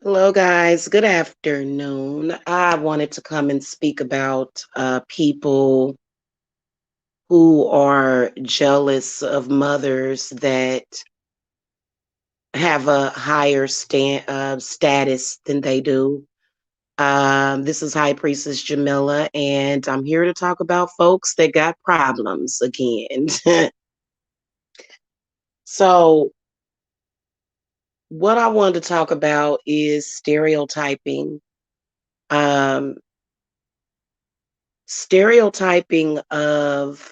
Hello, guys. Good afternoon. I wanted to come and speak about people who are jealous of mothers that have a higher status than they do. This is High Priestess Jamila, and I'm here to talk about folks that got problems again. So, what I wanted to talk about is stereotyping. Um, Stereotyping of,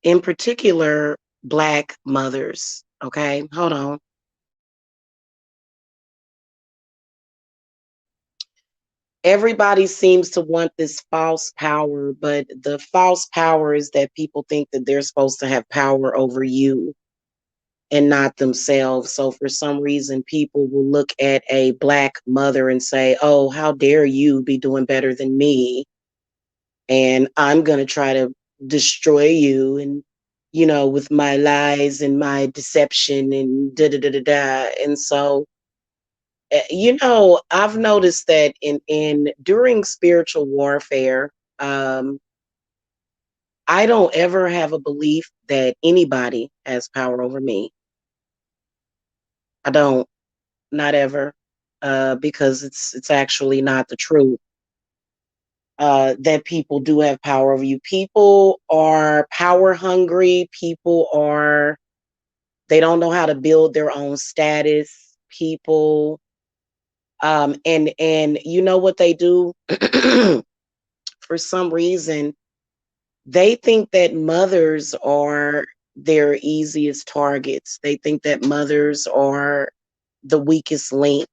in particular, Black mothers. Okay, hold on. Everybody seems to want this false power, but the false power is that people think that they're supposed to have power over you and not themselves. So for some reason, people will look at a Black mother and say, "Oh, how dare you be doing better than me? And I'm going to try to destroy you and with my lies and my deception and da da da da da." And so I've noticed that in during spiritual warfare, um I don't ever have a belief that anybody has power over me. I don't. Not ever. Because it's actually not the truth. That people do have power over you. People are power hungry. People are, they don't know how to build their own status. People, and you know what they do? For some reason, they think that mothers are their easiest targets. They think that mothers are the weakest link.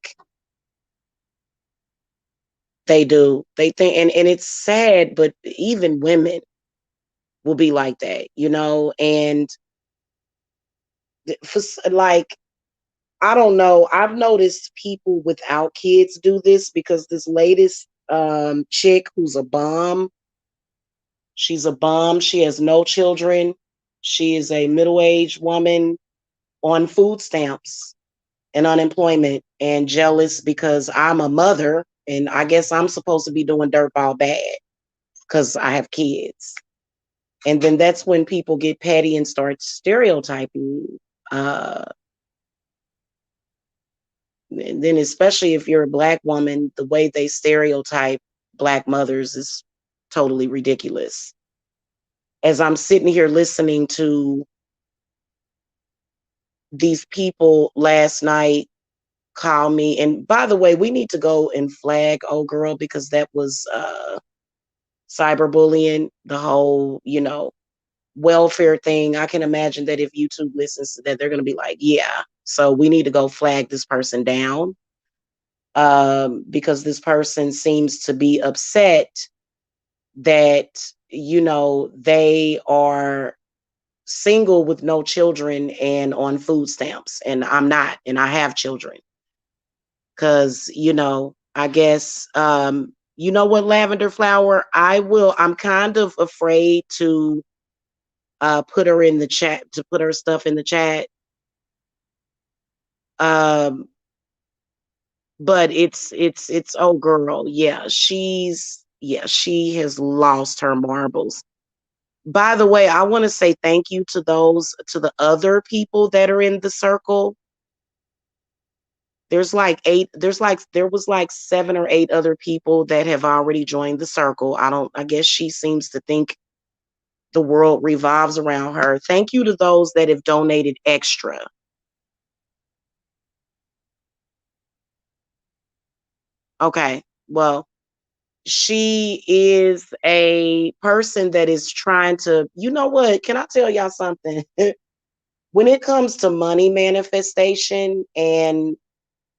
They do. They think, and it's sad, but even women will be like that, and like, I don't know. I've noticed people without kids do this because this latest chick who's a bomb, she's a bomb. She has no children. She is a middle-aged woman on food stamps and unemployment and jealous because I'm a mother and I guess I'm supposed to be doing dirtball bad because I have kids. And then that's when people get petty and start stereotyping. Uh, and then, especially if you're a Black woman, the way they stereotype Black mothers is totally ridiculous. As I'm sitting here listening to these people last night call me, and by the way, we need to go and flag old girl because that was cyberbullying, the whole, welfare thing. I can imagine that if YouTube listens to that, they're going to be like, yeah, so we need to go flag this person down, because this person seems to be upset that, they are single with no children and on food stamps. And I'm not, and I have children. Because, I guess, you know what, Lavender Flower, I'm kind of afraid to put her in the chat, to put her stuff in the chat. Um, but it's oh girl, yeah, she has lost her marbles. By the way, I want to say thank you to the other people that are in the circle. There was like 7 or 8 other people that have already joined the circle. I guess she seems to think the world revolves around her. Thank you to those that have donated extra. Okay. Well, she is a person that is trying to, you know what? Can I tell y'all something? When it comes to money manifestation and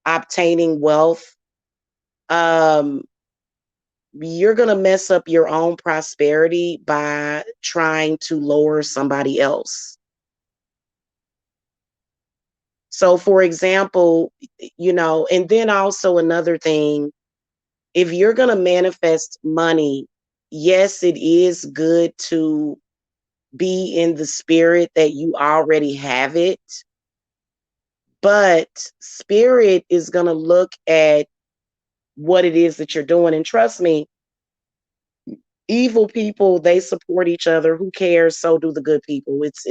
obtaining wealth, um, you're going to mess up your own prosperity by trying to lower somebody else. So, for example, and then also another thing, if you're going to manifest money, yes, it is good to be in the spirit that you already have it. But spirit is going to look at what it is that you're doing. And trust me, evil people, they support each other. Who cares? So do the good people. It's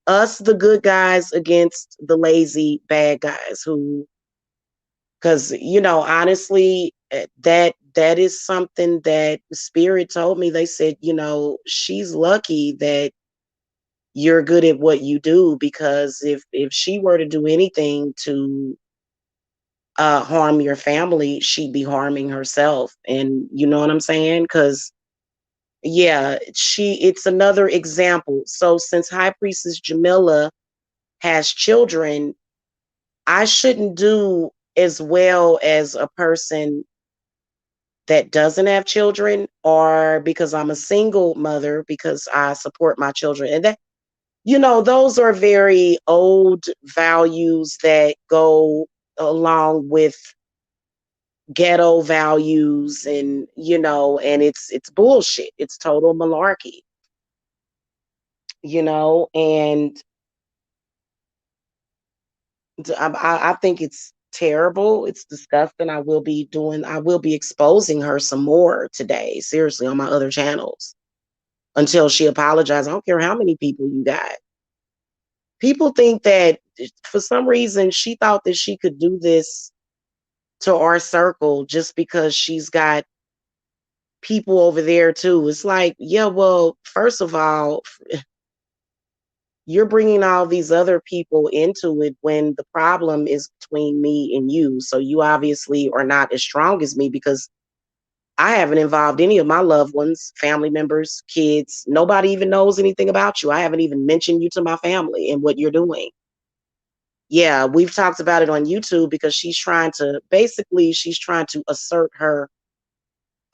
us, the good guys, against the lazy bad guys who, because honestly, that is something that spirit told me. They said, she's lucky that you're good at what you do, because if she were to do anything to harm your family, she'd be harming herself. And you know what I'm saying? Because yeah, it's another example. So since High Priestess Jamila has children, I shouldn't do as well as a person that doesn't have children, or because I'm a single mother, because I support my children. And that, those are very old values that go along with ghetto values, and and it's bullshit. It's total malarkey, and I think it's terrible. It's disgusting. I will be exposing her some more today, seriously, on my other channels, until she apologizes. I don't care how many people you got. People think that for some reason she thought that she could do this to our circle just because she's got people over there too. It's like, yeah, well, first of all, you're bringing all these other people into it when the problem is between me and you. So you obviously are not as strong as me, because I haven't involved any of my loved ones, family members, kids. Nobody even knows anything about you. I haven't even mentioned you to my family and what you're doing. Yeah, we've talked about it on YouTube, because she's trying to assert her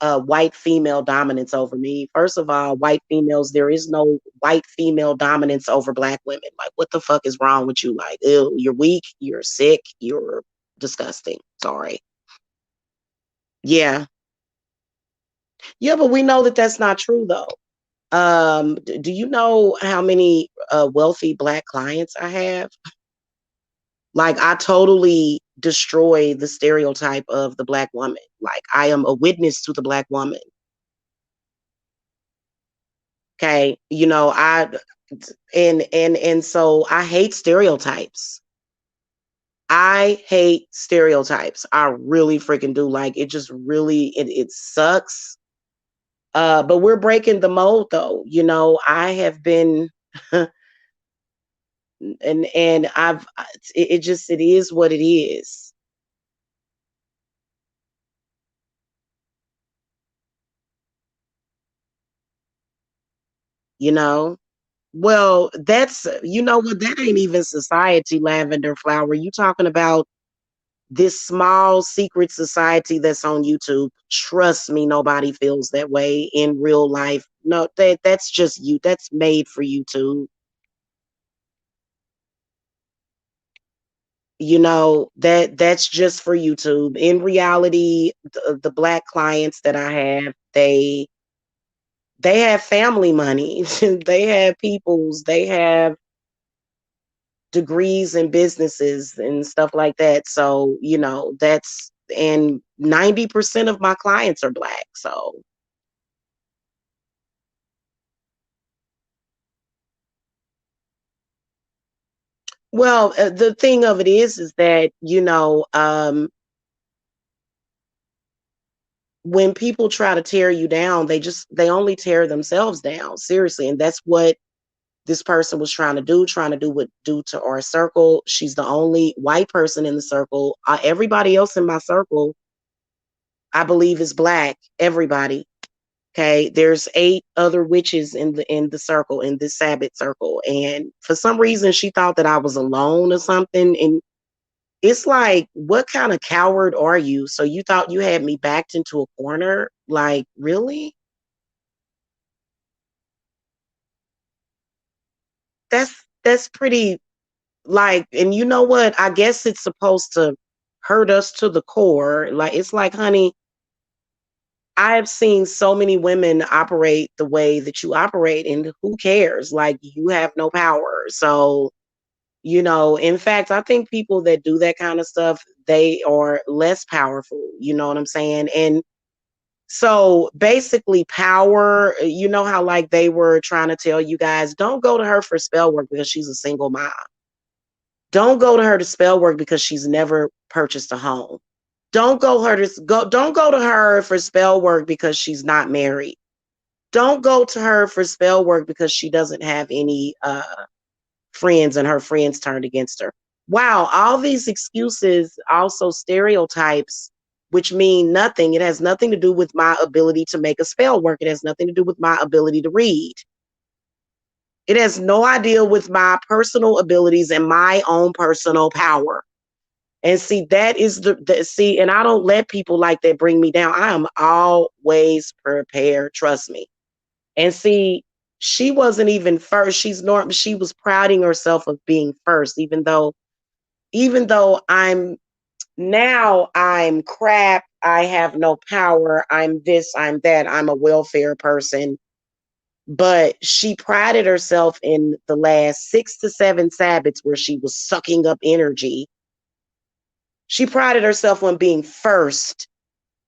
white female dominance over me. First of all, white females, there is no white female dominance over black women. Like, what the fuck is wrong with you? Like, ew, you're weak, you're sick, you're disgusting. Sorry. Yeah. Yeah, but we know that that's not true though. Do you know how many wealthy black clients I have? Like, I totally destroy the stereotype of the black woman. Like, I am a witness to the black woman. Okay. And so I hate stereotypes. I hate stereotypes. I really freaking do. Like, it just really it sucks. But we're breaking the mold though. I have been and it is what it is, you know. Well, that's what, that ain't even society, Lavender Flower. You talking about this small secret society that's on YouTube. Trust me, nobody feels that way in real life. No, that's just you. That's made for YouTube. That's just for YouTube. In reality, the black clients that I have, they have family money. They have peoples. They have degrees and businesses and stuff like that. So, that's, and 90% of my clients are black. So, well, the thing of it is that, when people try to tear you down, they only tear themselves down, seriously. And that's what this person was trying to do to our circle. She's the only white person in the circle. Everybody else in my circle, I believe, is black. Everybody. Okay, there's 8 other witches in the circle, in this Sabbath circle, and for some reason she thought that I was alone or something. And it's like, what kind of coward are you? So you thought you had me backed into a corner? Like, really? That's pretty, like, and you know what? I guess it's supposed to hurt us to the core. Like, it's like, honey, I have seen so many women operate the way that you operate, and who cares? Like, you have no power. So In fact, I think people that do that kind of stuff, they are less powerful. You know what I'm saying? And so basically, power, you know how like they were trying to tell you guys, don't go to her for spell work because she's a single mom. Don't go to her to spell work because she's never purchased a home. Don't go to her for spell work because she's not married. Don't go to her for spell work because she doesn't have any friends and her friends turned against her. Wow, all these excuses also stereotypes, which mean nothing. It has nothing to do with my ability to make a spell work. It has nothing to do with my ability to read. It has no idea with my personal abilities and my own personal power. And see, that is see, and I don't let people like that bring me down. I am always prepared, trust me. And see, she wasn't even first. She was priding herself of being first, even though I'm crap, I have no power, I'm this, I'm that, I'm a welfare person. But she prided herself in the last 6 to 7 Sabbaths where she was sucking up energy. She prided herself on being first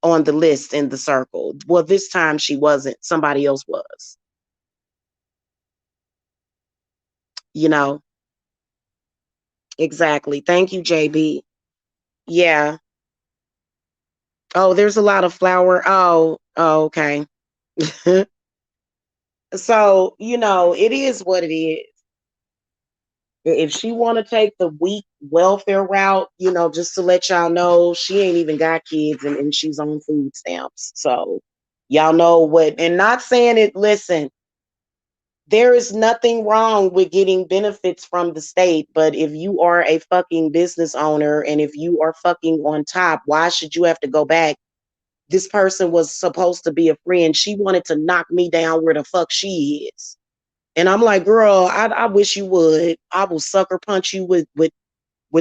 on the list in the circle. Well, this time she wasn't, somebody else was, you know. Exactly. Thank you, JB. Yeah. Oh, there's a lot of flour. Oh, okay. So, it is what it is. If she want to take the weak welfare route, just to let y'all know, she ain't even got kids and she's on food stamps. So y'all know what, and not saying it, listen, there is nothing wrong with getting benefits from the state, but if you are a fucking business owner and if you are fucking on top, why should you have to go back? This person was supposed to be a friend. She wanted to knock me down where the fuck she is. And I'm like, girl, I wish you would. I will sucker punch you with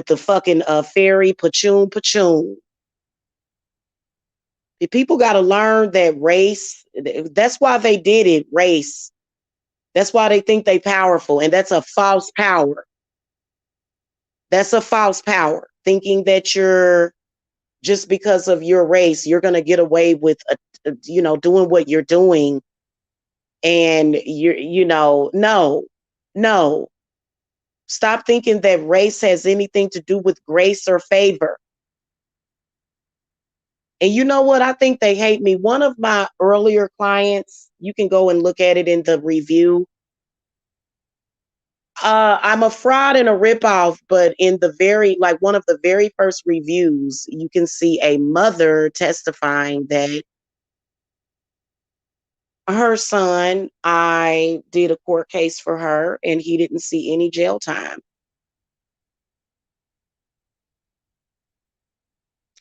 the fucking fairy pachoon. The people got to learn that race. That's why they did it, race. That's why they think they powerful. And that's a false power. That's a false power. Thinking that you're just because of your race, you're going to get away with, doing what you're doing. And no. Stop thinking that race has anything to do with grace or favor. And you know what? I think they hate me. One of my earlier clients, you can go and look at it in the review. I'm a fraud and a ripoff, but in one of the very first reviews, you can see a mother testifying that her son, I did a court case for her and he didn't see any jail time.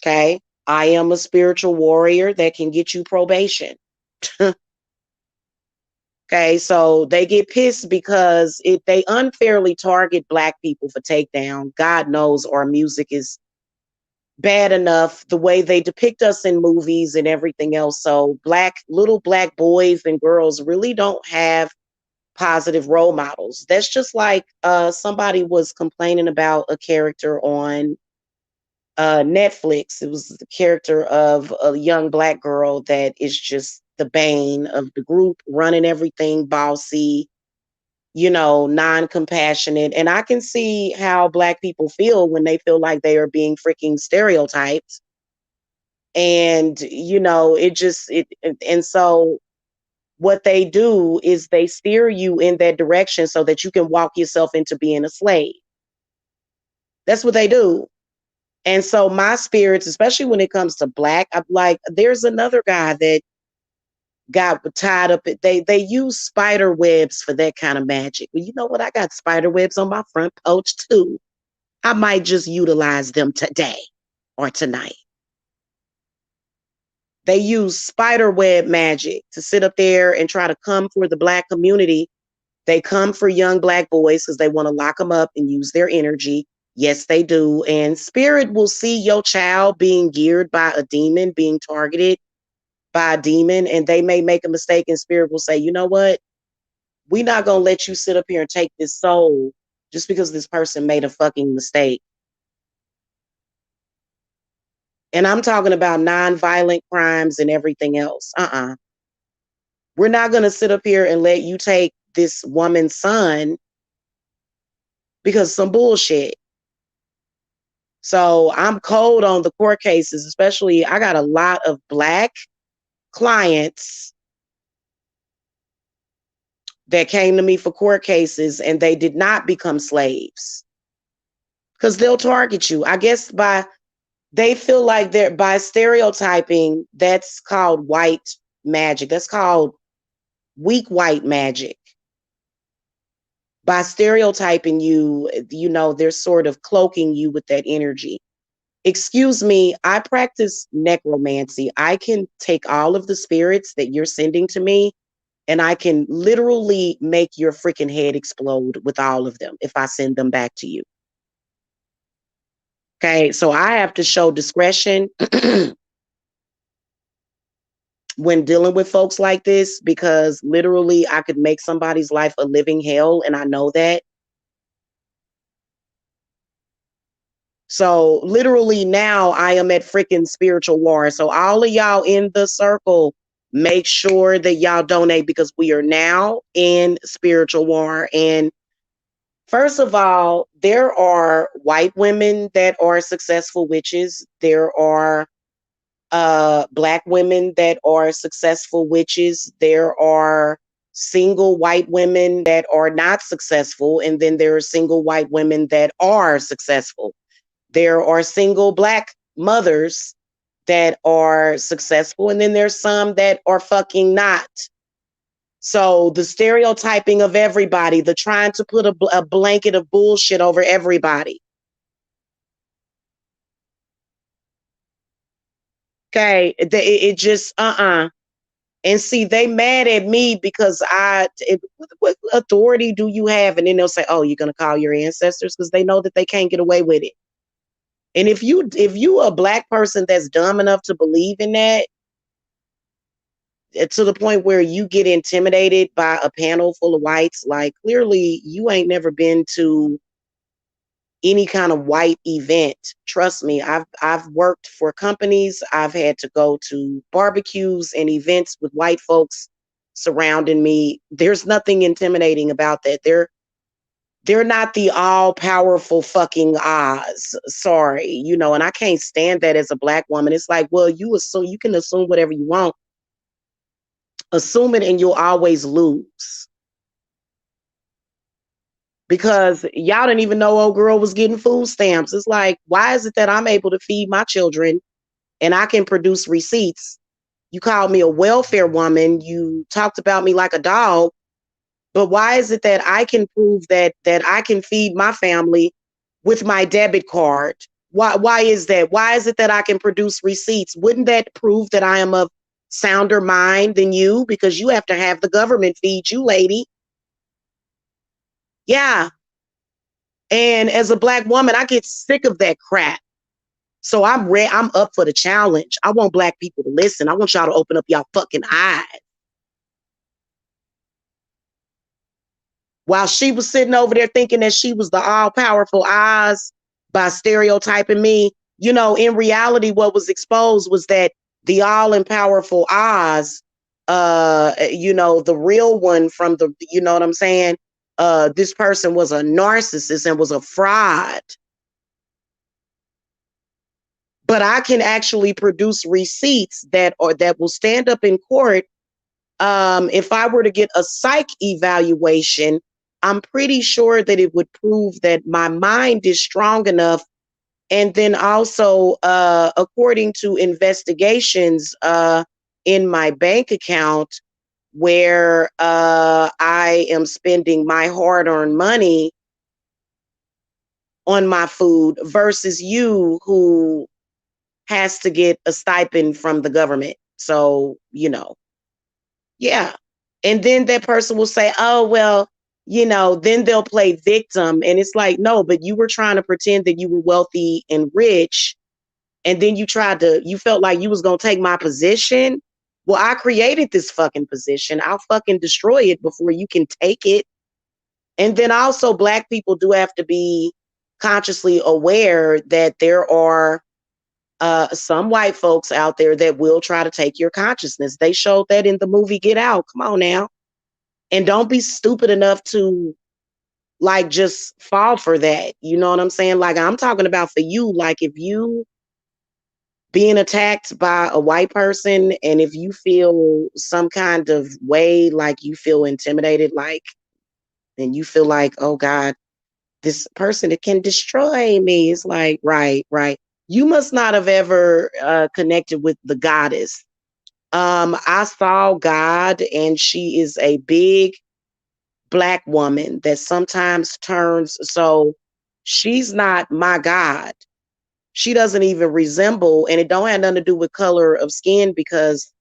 Okay. I am a spiritual warrior that can get you probation. Okay, so they get pissed because they unfairly target Black people for takedown. God knows our music is bad enough the way they depict us in movies and everything else. So little black boys and girls really don't have positive role models. That's just like somebody was complaining about a character on Netflix. It was the character of a young Black girl that is just the bane of the group, running everything, bossy, non-compassionate. And I can see how Black people feel when they feel like they are being freaking stereotyped. And, and so what they do is they steer you in that direction so that you can walk yourself into being a slave. That's what they do. And so my spirits, especially when it comes to Black, I'm like, there's another guy that got tied up. They use spider webs for that kind of magic. Well, you know what? I got spider webs on my front porch too. I might just utilize them today or tonight. They use spider web magic to sit up there and try to come for the Black community. They come for young Black boys because they want to lock them up and use their energy. Yes, they do. And spirit will see your child being geared by a demon, being targeted by a demon, and they may make a mistake, and spirit will say, you know what? We're not going to let you sit up here and take this soul just because this person made a fucking mistake. And I'm talking about non-violent crimes and everything else. We're not going to sit up here and let you take this woman's son because some bullshit. So I'm cold on the court cases, especially I got a lot of Black clients that came to me for court cases and they did not become slaves because they'll target you. I guess they feel like they're by stereotyping, that's called white magic. That's called weak white magic. By stereotyping you, they're sort of cloaking you with that energy. Excuse me, I practice necromancy. I can take all of the spirits that you're sending to me and I can literally make your freaking head explode with all of them if I send them back to you. Okay, so I have to show discretion when dealing with folks like this because literally I could make somebody's life a living hell and I know that. So literally now I am at freaking spiritual war. So all of y'all in the circle, make sure that y'all donate because we are now in spiritual war. And first of all, there are white women that are successful witches. There are Black women that are successful witches. There are single white women that are not successful. And then there are single white women that are successful. There are single Black mothers that are successful. And then there's some that are fucking not. So the stereotyping of everybody, the trying to put a blanket of bullshit over everybody. Okay, it just And see, they mad at me because what authority do you have? And then they'll say, "Oh, you're gonna call your ancestors," because they know that they can't get away with it. And if you a Black person that's dumb enough to believe in that, to the point where you get intimidated by a panel full of whites, like clearly you ain't never been to any kind of white event. Trust me, I've worked for companies. I've had to go to barbecues and events with white folks surrounding me. There's nothing intimidating about that. They're not the all-powerful fucking Oz. Sorry, and I can't stand that as a Black woman. It's like, well, you can assume whatever you want. Assume it and you'll always lose. Because y'all didn't even know old girl was getting food stamps. It's like, why is it that I'm able to feed my children and I can produce receipts? You called me a welfare woman. You talked about me like a dog. But why is it that I can prove that I can feed my family with my debit card? Why is that? Why is it that I can produce receipts? Wouldn't that prove that I am of sounder mind than you? Because you have to have the government feed you, lady. Yeah. And as a Black woman, I get sick of that crap. So I'm up for the challenge. I want Black people to listen. I want y'all to open up y'all fucking eyes. While she was sitting over there thinking that she was the all-powerful Oz by stereotyping me, in reality, what was exposed was that the all-powerful Oz, the real one from you know what I'm saying? This person was a narcissist and was a fraud. But I can actually produce receipts that will stand up in court. If I were to get a psych evaluation, I'm pretty sure that it would prove that my mind is strong enough. And then also, according to investigations in my bank account, where I am spending my hard-earned money on my food versus you who has to get a stipend from the government. So, yeah. And then that person will say, oh, well, then they'll play victim. And it's like, no, but you were trying to pretend that you were wealthy and rich. And then you felt like you was going to take my position. Well, I created this fucking position. I'll fucking destroy it before you can take it. And then also Black people do have to be consciously aware that there are some white folks out there that will try to take your consciousness. They showed that in the movie Get Out. Come on now. And don't be stupid enough to like just fall for that. You know what I'm saying? Like I'm talking about for you, like if you being attacked by a white person and if you feel some kind of way, like you feel intimidated, like, and you feel like, oh God, this person that can destroy me. It's like, right, right. You must not have ever connected with the goddess. I saw God, and she is a big Black woman that sometimes turns. So she's not my God. She doesn't even resemble, and it don't have nothing to do with color of skin because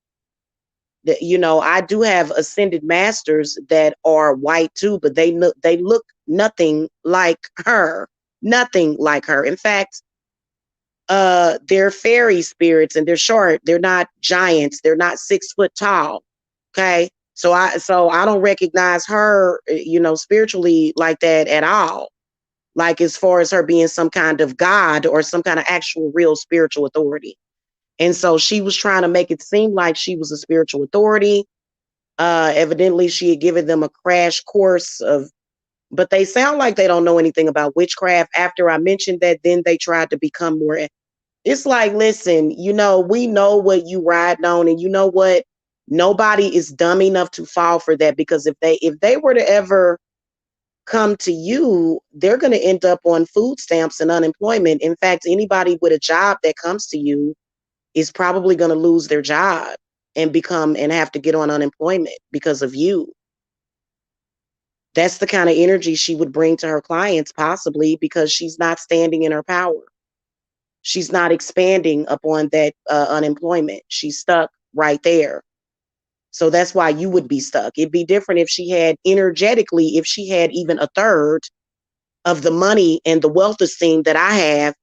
I do have ascended masters that are white too, but they look nothing like her. Nothing like her. In fact, they're fairy spirits and they're short. They're not giants. They're not 6 foot tall. Okay. So I don't recognize her, spiritually like that at all. Like as far as her being some kind of god or some kind of actual real spiritual authority. And so she was trying to make it seem like she was a spiritual authority. Evidently, she had given them a crash course but they sound like they don't know anything about witchcraft. After I mentioned that, then they tried to become more. It's like, listen, we know what you ride on, and you know what? Nobody is dumb enough to fall for that because if they were to ever come to you, they're going to end up on food stamps and unemployment. In fact, anybody with a job that comes to you is probably going to lose their job and have to get on unemployment because of you. That's the kind of energy she would bring to her clients, possibly because she's not standing in her power. She's not expanding upon that unemployment. She's stuck right there. So that's why you would be stuck. It'd be different if she had energetically, if she had even a third of the money and the wealth esteem that I have,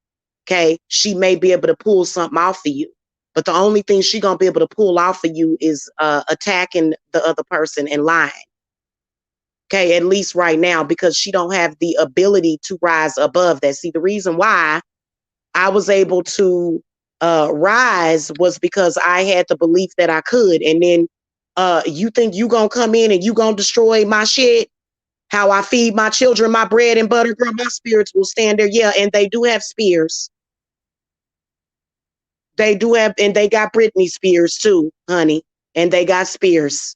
okay, she may be able to pull something off for you. But the only thing she gonna be able to pull off for you is attacking the other person and lying. Okay, at least right now, because she don't have the ability to rise above that. See, the reason why I was able to rise was because I had the belief that I could. And then you think you gonna come in and you gonna destroy my shit? How I feed my children my bread and butter, girl, my spirits will stand there. Yeah, and they do have spears. They do have, and they got Britney Spears too, honey. And they got spears.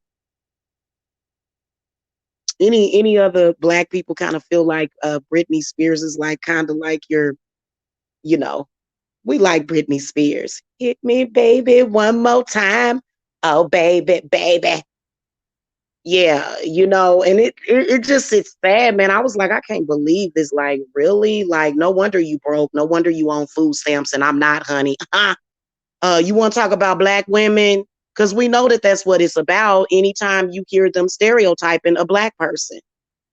Any other Black people kind of feel like Britney Spears is like kind of like you know, we like Britney Spears. Hit me, baby, one more time. Oh, baby, baby. Yeah, and it just it's sad, man. I was like, I can't believe this. Like, really? Like, no wonder you broke. No wonder you on food stamps, and I'm not, honey. You want to talk about Black women? Because we know that that's what it's about. Anytime you hear them stereotyping a Black person,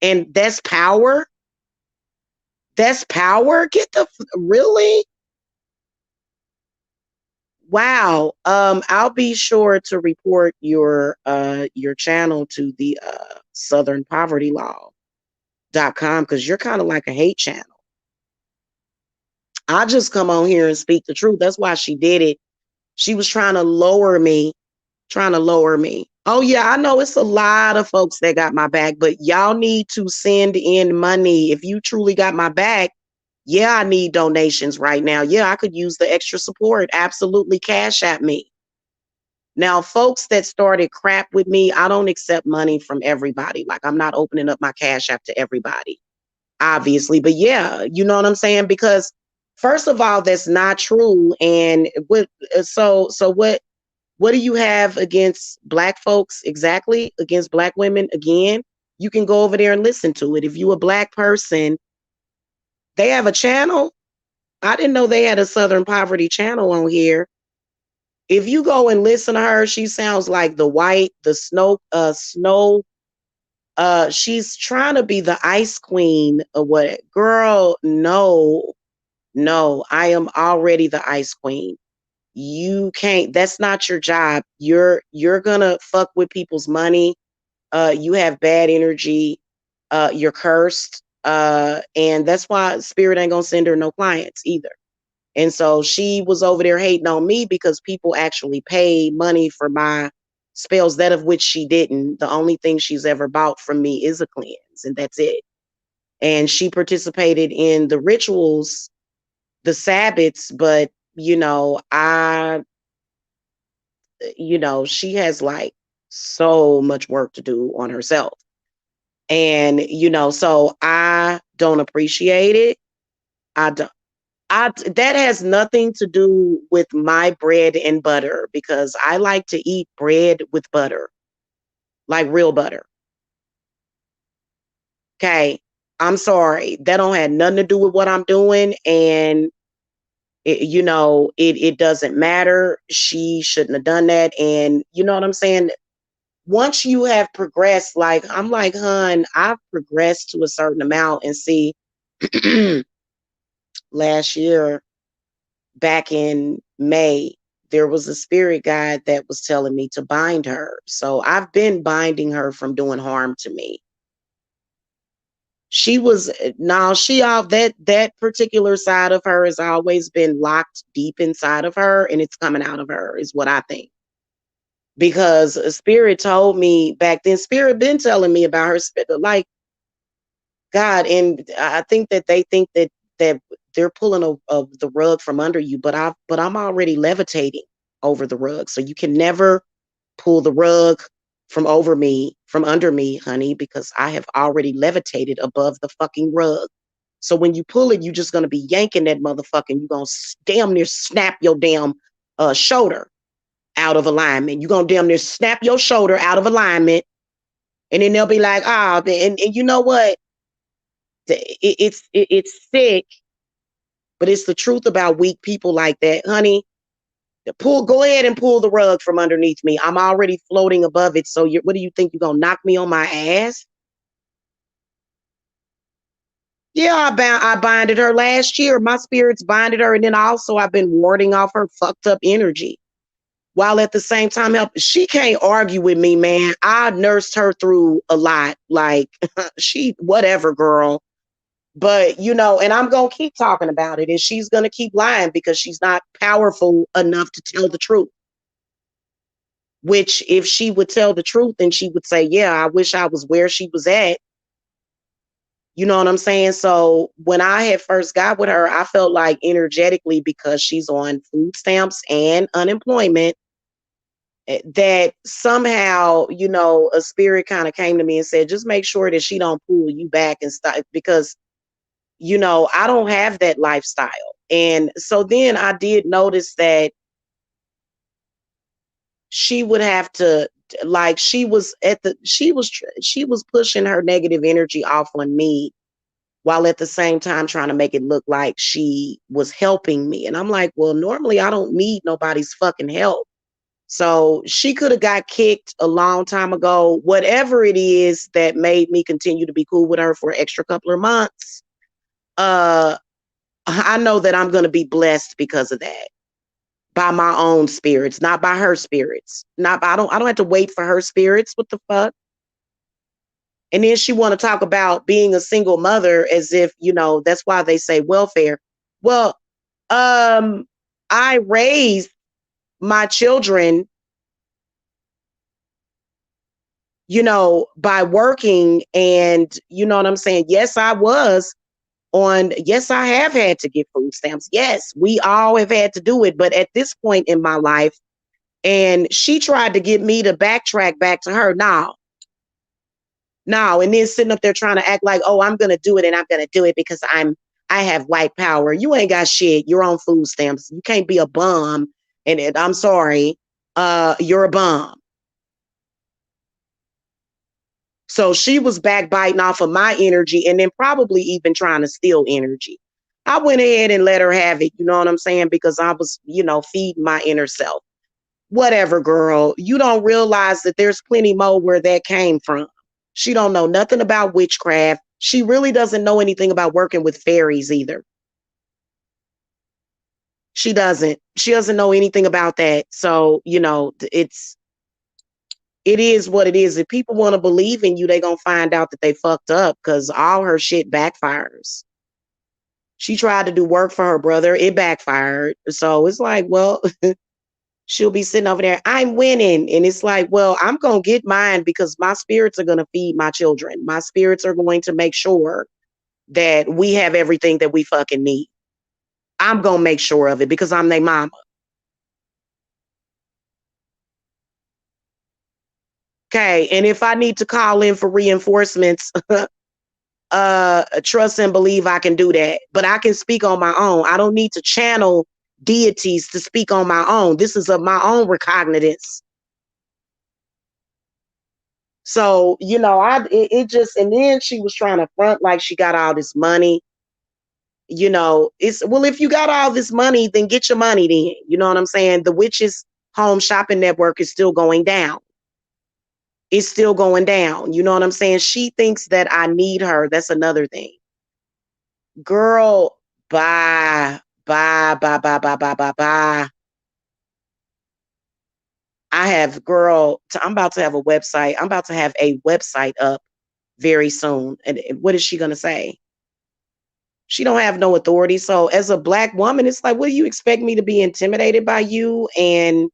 and that's power. That's power. Really? Wow. I'll be sure to report your channel to the Southern Poverty Law.com because you're kind of like a hate channel. I just come on here and speak the truth. That's why she did it. She was trying to lower me, trying to lower me. Oh yeah, I know it's a lot of folks that got my back, but y'all need to send in money. If you truly got my back, yeah, I need donations right now. Yeah, I could use the extra support. Absolutely, cash at me. Now, folks that started crap with me, I don't accept money from everybody. Like, I'm not opening up my Cash App to everybody, obviously. But yeah, you know what I'm saying? Because first of all, that's not true. And what do you have against Black folks exactly? Against Black women again? You can go over there and listen to it. If you a Black person, they have a channel. I didn't know they had a Southern Poverty channel on here. If you go and listen to her, she sounds like the snow. She's trying to be the ice queen or what? Girl, no, no, I am already the ice queen. You can't, that's not your job. You're gonna fuck with people's money. You have bad energy. you're cursed. And that's why spirit ain't gonna send her no clients either. And so she was over there hating on me because people actually pay money for my spells, that of which she didn't. The only thing she's ever bought from me is a cleanse, and that's it. And she participated in the rituals, the Sabbaths, but she has like so much work to do on herself. And so I don't appreciate it. I don't. That has nothing to do with my bread and butter because I like to eat bread with butter, like real butter. Okay. I'm sorry. That don't have nothing to do with what I'm doing. And it doesn't matter. She shouldn't have done that. And you know what I'm saying? Once you have progressed, like I'm like, hun, I've progressed to a certain amount and see last year back in May, there was a spirit guide that was telling me to bind her. So I've been binding her from doing harm to me. She was now she all that particular side of her has always been locked deep inside of her and it's coming out of her is what I think. Because a spirit told me back then, spirit been telling me about her like God, and I think that they think that they're pulling the rug from under you, but I'm already levitating over the rug, so you can never pull the rug from under me, honey, because I have already levitated above the fucking rug. So when you pull it, you're just gonna be yanking that motherfucker, and you're gonna damn near snap your damn shoulder out of alignment. You're gonna damn near snap your shoulder out of alignment, and then they'll be like, ah, and you know what? It's sick, but it's the truth about weak people like that, honey. Go ahead and pull the rug from underneath me. I'm already floating above it. So what do you think? You're gonna knock me on my ass? Yeah, I binded her last year. My spirits binded her, and then also I've been warding off her fucked up energy. While at the same time help, she can't argue with me, man. I nursed her through a lot. Like she whatever, girl. But and I'm gonna keep talking about it, and she's gonna keep lying because she's not powerful enough to tell the truth. Which, if she would tell the truth, then she would say, "Yeah, I wish I was where she was at." You know what I'm saying? So when I had first got with her, I felt like energetically because she's on food stamps and unemployment, that somehow a spirit kind of came to me and said, "Just make sure that she don't pull you back and stuff," because I don't have that lifestyle. And so then I did notice that she would have to, like, she was pushing her negative energy off on me while at the same time trying to make it look like she was helping me. And I'm like, well, normally I don't need nobody's fucking help. So she could have got kicked a long time ago. Whatever it is that made me continue to be cool with her for an extra couple of months. I know that I'm going to be blessed because of that, by my own spirits, not by her spirits. Not I don't have to wait for her spirits. What the fuck? And then she want to talk about being a single mother as if, that's why they say welfare. Well, I raised my children, by working, and you know what I'm saying? Yes, I have had to get food stamps. Yes, we all have had to do it. But at this point in my life, and she tried to get me to backtrack back to her. No, and then sitting up there trying to act like, oh, I'm gonna do it and I'm gonna do it because I have white power. You ain't got shit. You're on food stamps. You can't be a bum. And I'm sorry, you're a bum. So she was backbiting off of my energy and then probably even trying to steal energy. I went ahead and let her have it. You know what I'm saying? Because I was, feeding my inner self. Whatever, girl. You don't realize that there's plenty more where that came from. She don't know nothing about witchcraft. She really doesn't know anything about working with fairies either. She doesn't know anything about that. So, It is what it is. If people want to believe in you, they gonna find out that they fucked up because all her shit backfires. She tried to do work for her brother, it backfired. So it's like, well, she'll be sitting over there, I'm winning. And it's like, well, I'm gonna get mine because my spirits are gonna feed my children. My spirits are going to make sure that we have everything that we fucking need. I'm gonna make sure of it because I'm their mama. Okay. And if I need to call in for reinforcements, trust and believe I can do that. But I can speak on my own. I don't need to channel deities to speak on my own. This is of my own recognizance. So, it just, and then she was trying to front like she got all this money. It's, well, if you got all this money, then get your money then. You know what I'm saying? The Witches Home Shopping Network is still going down. It's still going down. You know what I'm saying? She thinks that I need her. That's another thing. Girl, bye. Bye, bye, bye, bye, bye, bye, bye. I'm about to have a website. I'm about to have a website up very soon. And what is she going to say? She don't have no authority. So as a Black woman, it's like, what do you expect me to be intimidated by you? And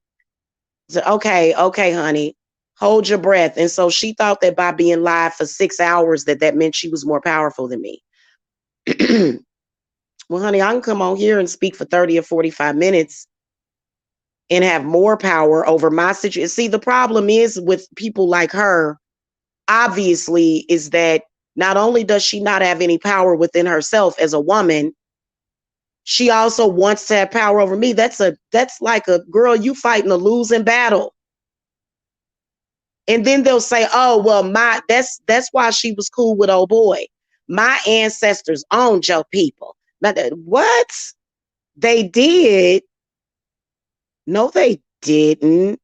okay, honey, hold your breath. And so she thought that by being live for 6 hours, that meant she was more powerful than me. Well, honey, I can come on here and speak for 30 or 45 minutes and have more power over my situation. See, the problem is with people like her, obviously, is that not only does she not have any power within herself as a woman, she also wants to have power over me. That's like a girl, you fighting a losing battle. And then they'll say, oh, well, that's why she was cool with old boy. My ancestors owned your people. What? They did? No, they didn't.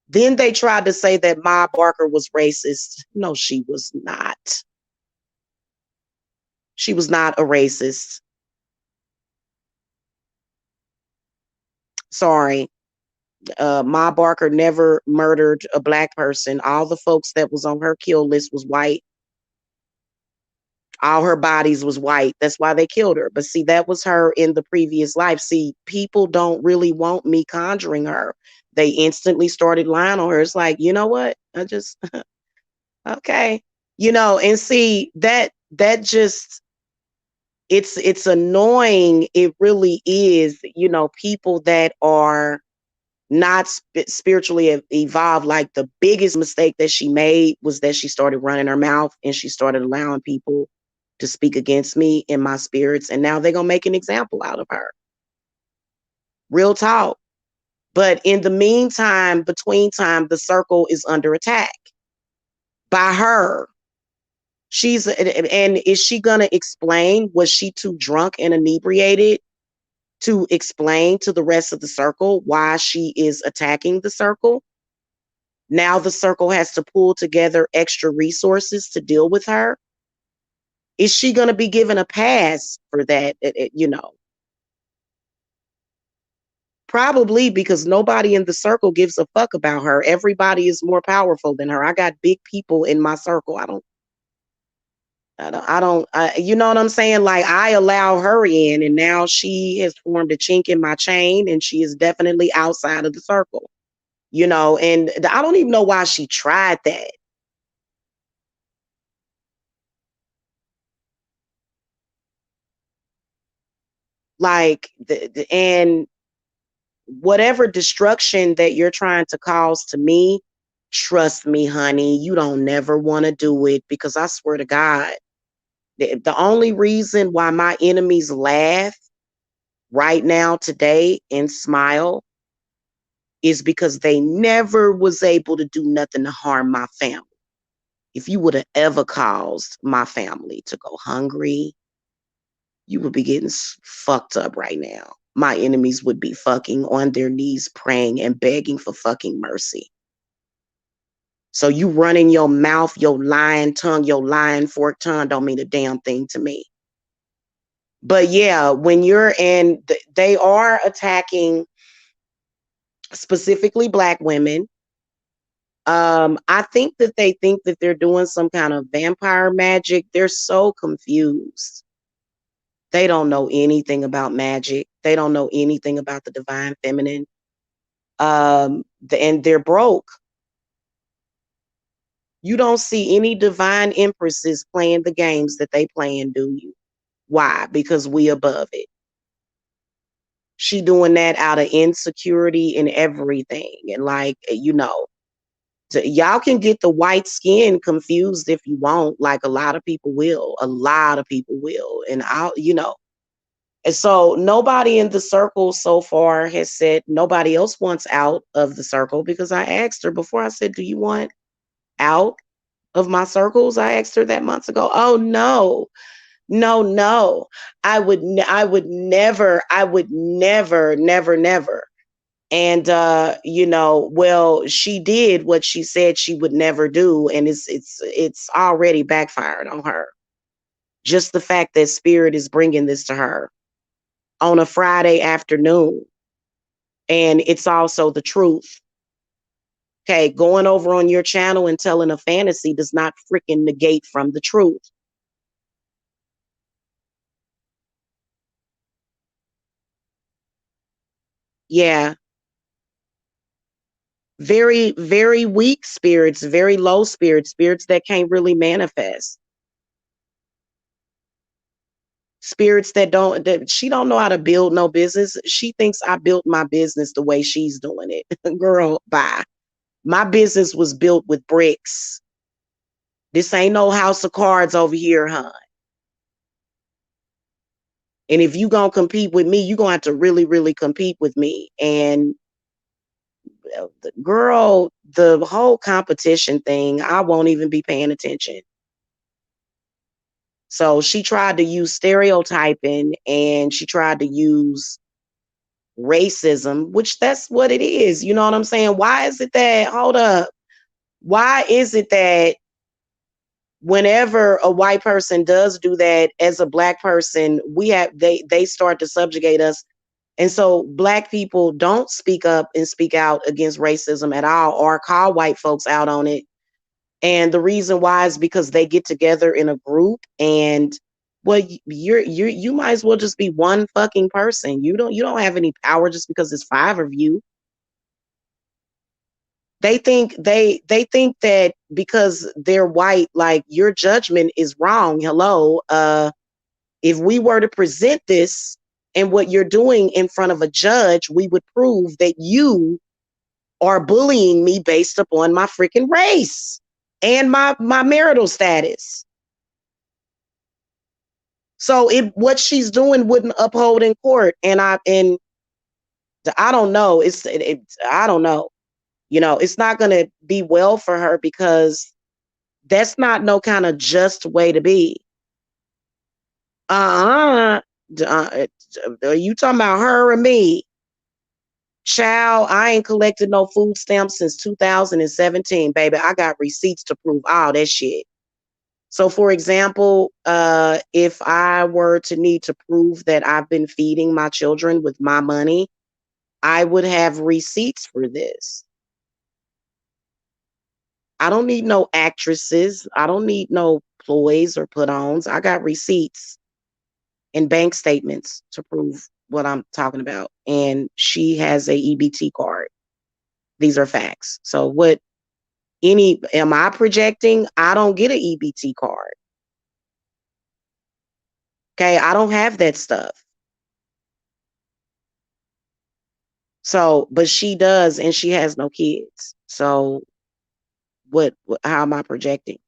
Then they tried to say that Ma Barker was racist. No, she was not. She was not a racist. Sorry. Ma Barker never murdered a Black person. All the folks that was on her kill list was white. All her bodies was white. That's why they killed her. But see, that was her in the previous life. See, people don't really want me conjuring her. They instantly started lying on her. It's like, you know what? I just okay. And see that just it's annoying. It really is, people that are not spiritually evolved. Like, the biggest mistake that she made was that she started running her mouth and she started allowing people to speak against me and my spirits. And now they're going to make an example out of her. Real talk. But in the meantime, between time, the circle is under attack by her. And is she going to explain? Was she too drunk and inebriated to explain to the rest of the circle why she is attacking the circle? Now the circle has to pull together extra resources to deal with her. Is she going to be given a pass for that? Probably, because nobody in the circle gives a fuck about her. Everybody is more powerful than her. I got big people in my circle. You know what I'm saying? Like, I allow her in, and now she has formed a chink in my chain, and she is definitely outside of the circle. And I don't even know why she tried that. Like, and whatever destruction that you're trying to cause to me, trust me, honey, you don't never want to do it, because I swear to God, the only reason why my enemies laugh right now today and smile is because they never was able to do nothing to harm my family. If you would have ever caused my family to go hungry, you would be getting fucked up right now. My enemies would be fucking on their knees praying and begging for fucking mercy. So you running your mouth, your lying tongue, your lying forked tongue don't mean a damn thing to me. But yeah, when you're in, they are attacking specifically Black women. I think that they're doing some kind of vampire magic. They're so confused. They don't know anything about magic. They don't know anything about the divine feminine. And they're broke. You don't see any divine empresses playing the games that they playing, do you? Why? Because we above it. She doing that out of insecurity and everything. And like, y'all can get the white skin confused if you want, like a lot of people will. A lot of people will. And And so nobody in the circle so far has said nobody else wants out of the circle because I asked her before. I said, "Do you want out of my circles?" I asked her that months ago. Oh no. No, no. I would never, never. And well, she did what she said she would never do, and it's already backfired on her. Just the fact that spirit is bringing this to her on a Friday afternoon, and it's also the truth. Okay, going over on your channel and telling a fantasy does not freaking negate from the truth. Yeah, very, very weak spirits, very low spirits, spirits that can't really manifest. Spirits that she don't know how to build no business. She thinks I built my business the way she's doing it. Girl, bye. My business was built with bricks. This ain't no house of cards over here, huh? And if you gonna compete with me, you gonna have to really, really compete with me. And girl, the whole competition thing, I won't even be paying attention. So she tried to use stereotyping and she tried to use racism, which that's what it is. You know what I'm saying? Why is it that, hold up, why is it that whenever a white person does do that as a black person, they start to subjugate us. And so black people don't speak up and speak out against racism at all or call white folks out on it. And the reason why is because they get together in a group and well, you might as well just be one fucking person. You don't have any power just because it's five of you. They think that because they're white, like your judgment is wrong. Hello. If we were to present this and what you're doing in front of a judge, we would prove that you are bullying me based upon my freaking race and my marital status. So what she's doing wouldn't uphold in court, and I don't know. I don't know. It's not going to be well for her because that's not no kind of just way to be. Uh-uh. Are you talking about her or me? Child, I ain't collected no food stamps since 2017, baby. I got receipts to prove all that shit. So, for example, if I were to need to prove that I've been feeding my children with my money, I would have receipts for this. I don't need no actresses. I don't need no ploys or put-ons. I got receipts and bank statements to prove what I'm talking about. And she has a EBT card. These are facts. So am I projecting? I don't get an EBT card. Okay, I don't have that stuff. So, but she does, and she has no kids. So, how am I projecting?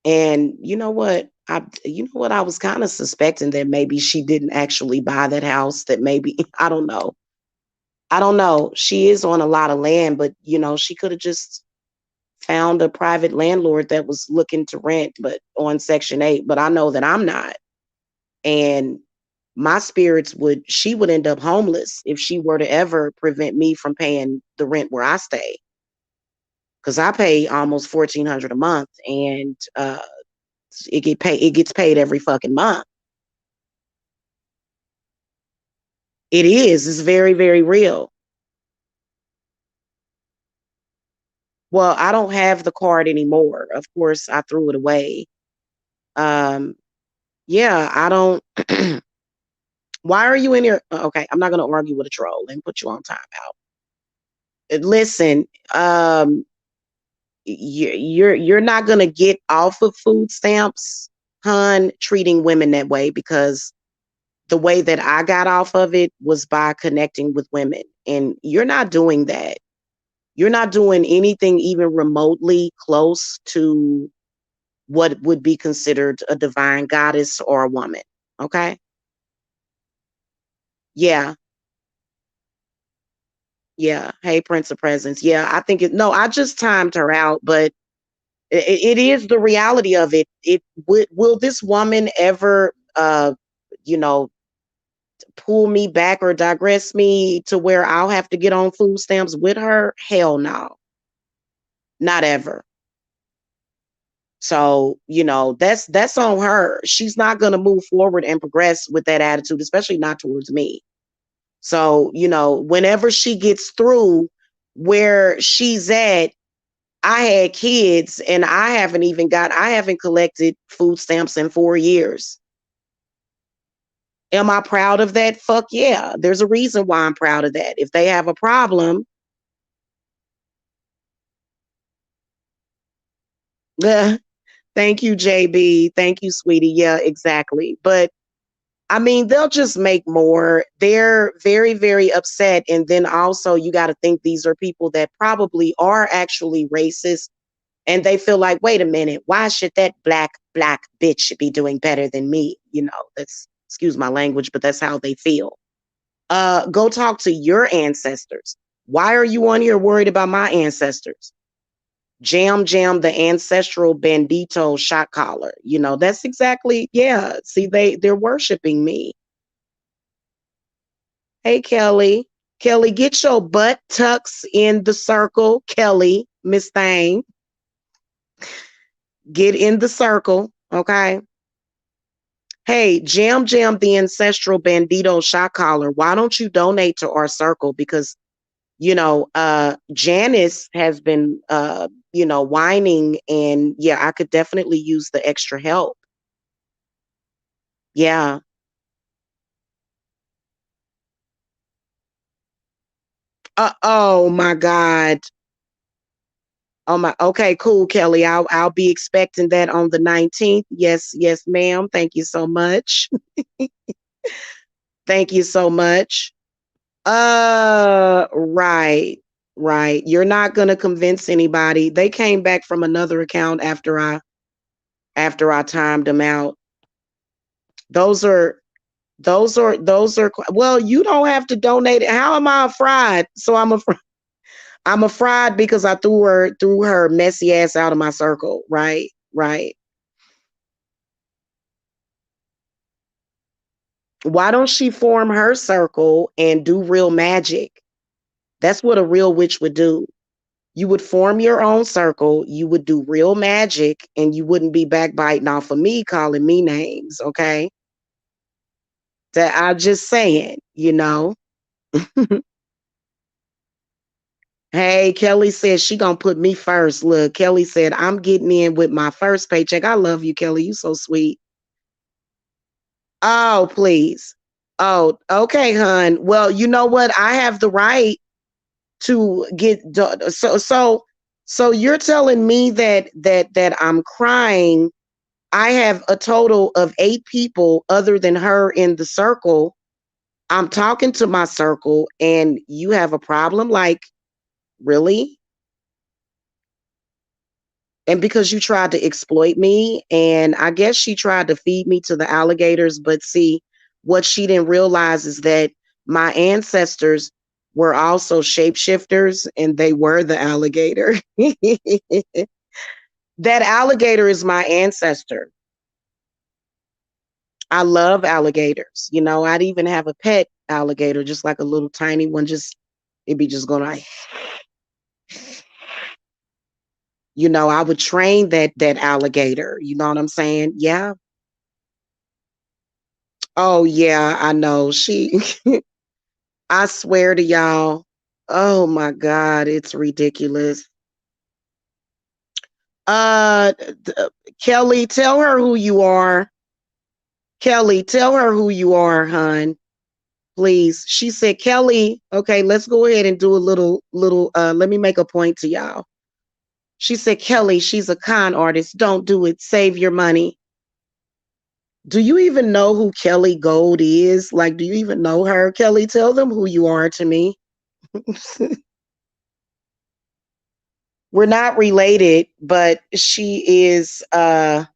And you know what? I was kind of suspecting that maybe she didn't actually buy that house. That maybe I don't know. I don't know. She is on a lot of land, but she could have just found a private landlord that was looking to rent, but on Section 8. But I know that I'm not. And my spirits she would end up homeless if she were to ever prevent me from paying the rent where I stay. Because I pay almost $1,400 a month, and it gets paid every fucking month. It is. It's very, very real. Well, I don't have the card anymore. Of course, I threw it away. Um, yeah, I don't. Why are you in here? Okay, I'm not going to argue with a troll and put you on timeout. Listen, you're not going to get off of food stamps, hun, treating women that way, because the way that I got off of it was by connecting with women, and you're not doing that. You're not doing anything even remotely close to what would be considered a divine goddess or a woman. Okay. Yeah. Yeah. Hey, Prince of Presence. Yeah. I think no, I just timed her out, but it is the reality of it. Will this woman ever, you know, pull me back or digress me to where I'll have to get on food stamps with her? Hell no. Not ever. So, that's on her. She's not going to move forward and progress with that attitude, especially not towards me. So, whenever she gets through where she's at, I had kids and I haven't collected food stamps in 4 years. Am I proud of that? Fuck yeah. There's a reason why I'm proud of that. If they have a problem, thank you, JB. Thank you, sweetie. Yeah, exactly. But I mean, they'll just make more. They're very, very upset. And then also, you got to think these are people that probably are actually racist. And they feel like, wait a minute, why should that black bitch be doing better than me? That's, excuse my language, but that's how they feel. Go talk to your ancestors. Why are you on here worried about my ancestors? Jam, the ancestral bandito shot caller. That's exactly, yeah. See, they're worshiping me. Hey, Kelly. Kelly, get your butt tucks in the circle. Kelly, Miss Thang, get in the circle. Okay. Hey, Jam, the ancestral bandito shot caller. Why don't you donate to our circle? Because, Janice has been, whining, and yeah, I could definitely use the extra help. Yeah. Oh my God. Oh my. Okay, cool, Kelly. I'll be expecting that on the 19th. Yes, yes, ma'am. Thank you so much. Thank you so much. Right. Right. You're not gonna convince anybody. They came back from another account after I timed them out. Those are those are well, you don't have to donate it. How am I a fraud? So I'm a fraud because I threw her messy ass out of my circle. Right. Right. Why don't she form her circle and do real magic? That's what a real witch would do. You would form your own circle, you would do real magic, and you wouldn't be backbiting off of me calling me names, okay? That I'm just saying. Hey, Kelly said she gonna put me first. Look, Kelly said I'm getting in with my first paycheck. I love you, Kelly. You so sweet. Oh, please. Oh, okay, hun. Well, you know what? I have the right to get so you're telling me that I'm crying. I have a total of 8 people other than her in the circle. I'm talking to my circle and you have a problem? Like, really? And because you tried to exploit me, and I guess she tried to feed me to the alligators, but see, what she didn't realize is that my ancestors were also shapeshifters and they were the alligator. That alligator is my ancestor. I love alligators. I'd even have a pet alligator, just like a little tiny one. It'd be just going like, I would train that alligator. You know what I'm saying? Yeah. Oh yeah, I know. She I swear to y'all. Oh my God, it's ridiculous. Kelly, tell her who you are. Kelly, tell her who you are, hon. Please. She said, Kelly, okay, let's go ahead and do a little let me make a point to y'all. She said, Kelly, she's a con artist. Don't do it. Save your money. Do you even know who Kelly Gold is? Like, do you even know her? Kelly, tell them who you are to me. We're not related, but she is I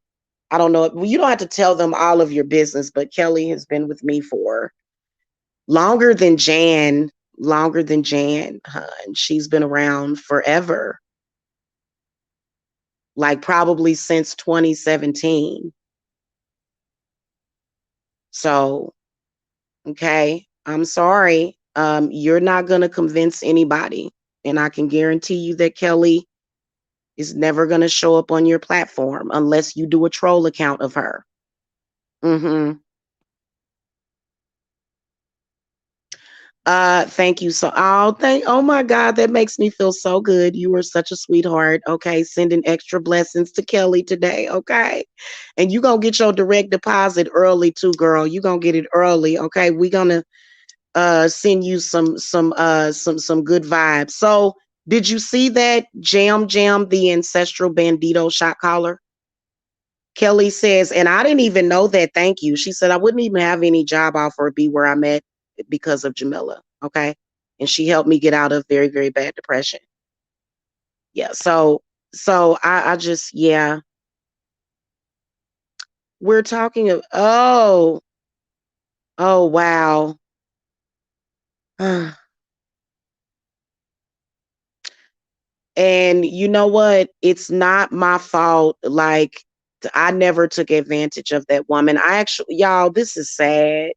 don't know. You don't have to tell them all of your business, but Kelly has been with me for longer than Jan, hun. She's been around forever. Like probably since 2017. So, okay, I'm sorry. You're not going to convince anybody. And I can guarantee you that Kelly is never going to show up on your platform unless you do a troll account of her. Mm-hmm. Thank you. Oh my God, that makes me feel so good. You are such a sweetheart. Okay, sending extra blessings to Kelly today. Okay. And you gonna get your direct deposit early too, girl. You gonna get it early. Okay. We gonna send you some good vibes. So did you see that Jam the ancestral bandito shot caller? Kelly says, and I didn't even know that. Thank you. She said I wouldn't even have any job offer or be where I'm at because of Jamila. Okay. And she helped me get out of very, very bad depression. Yeah. So I just, yeah. We're talking of, oh wow. And you know what? It's not my fault. Like, I never took advantage of that woman. I actually, y'all, this is sad.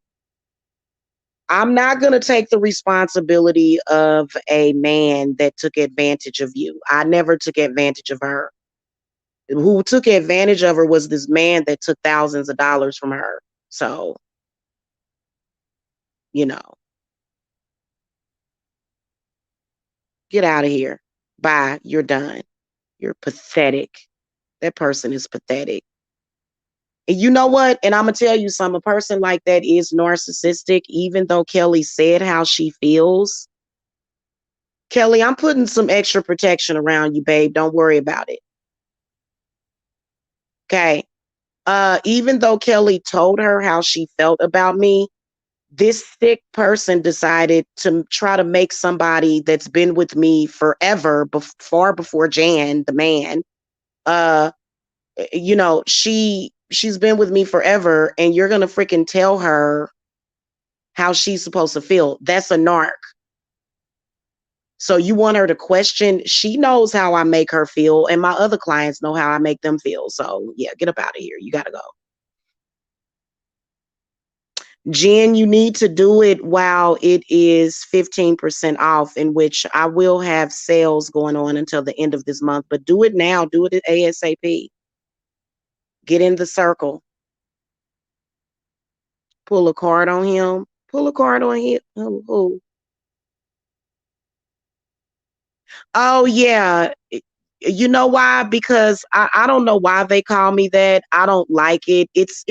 I'm not going to take the responsibility of a man that took advantage of you. I never took advantage of her. Who took advantage of her was this man that took thousands of dollars from her. So, you know, get out of here. Bye. You're done. You're pathetic. That person is pathetic. And you know what? And I'm going to tell you something. A person like that is narcissistic, even though Kelly said how she feels. Kelly, I'm putting some extra protection around you, babe. Don't worry about it. Okay. Even though Kelly told her how she felt about me, this sick person decided to try to make somebody that's been with me forever, far before Jan, the man, uh, she's been with me forever, and you're gonna freaking tell her how she's supposed to feel. That's a narc. So you want her to question? She knows how I make her feel, and my other clients know how I make them feel. So yeah, get up out of here. You gotta go. Jen, you need to do it while it is 15% off, in which I will have sales going on until the end of this month. But do it now. Do it at ASAP. Get in the circle. Pull a card on him. Pull a card on him. Who? Oh, yeah. You know why? Because I don't know why they call me that. I don't like it. It's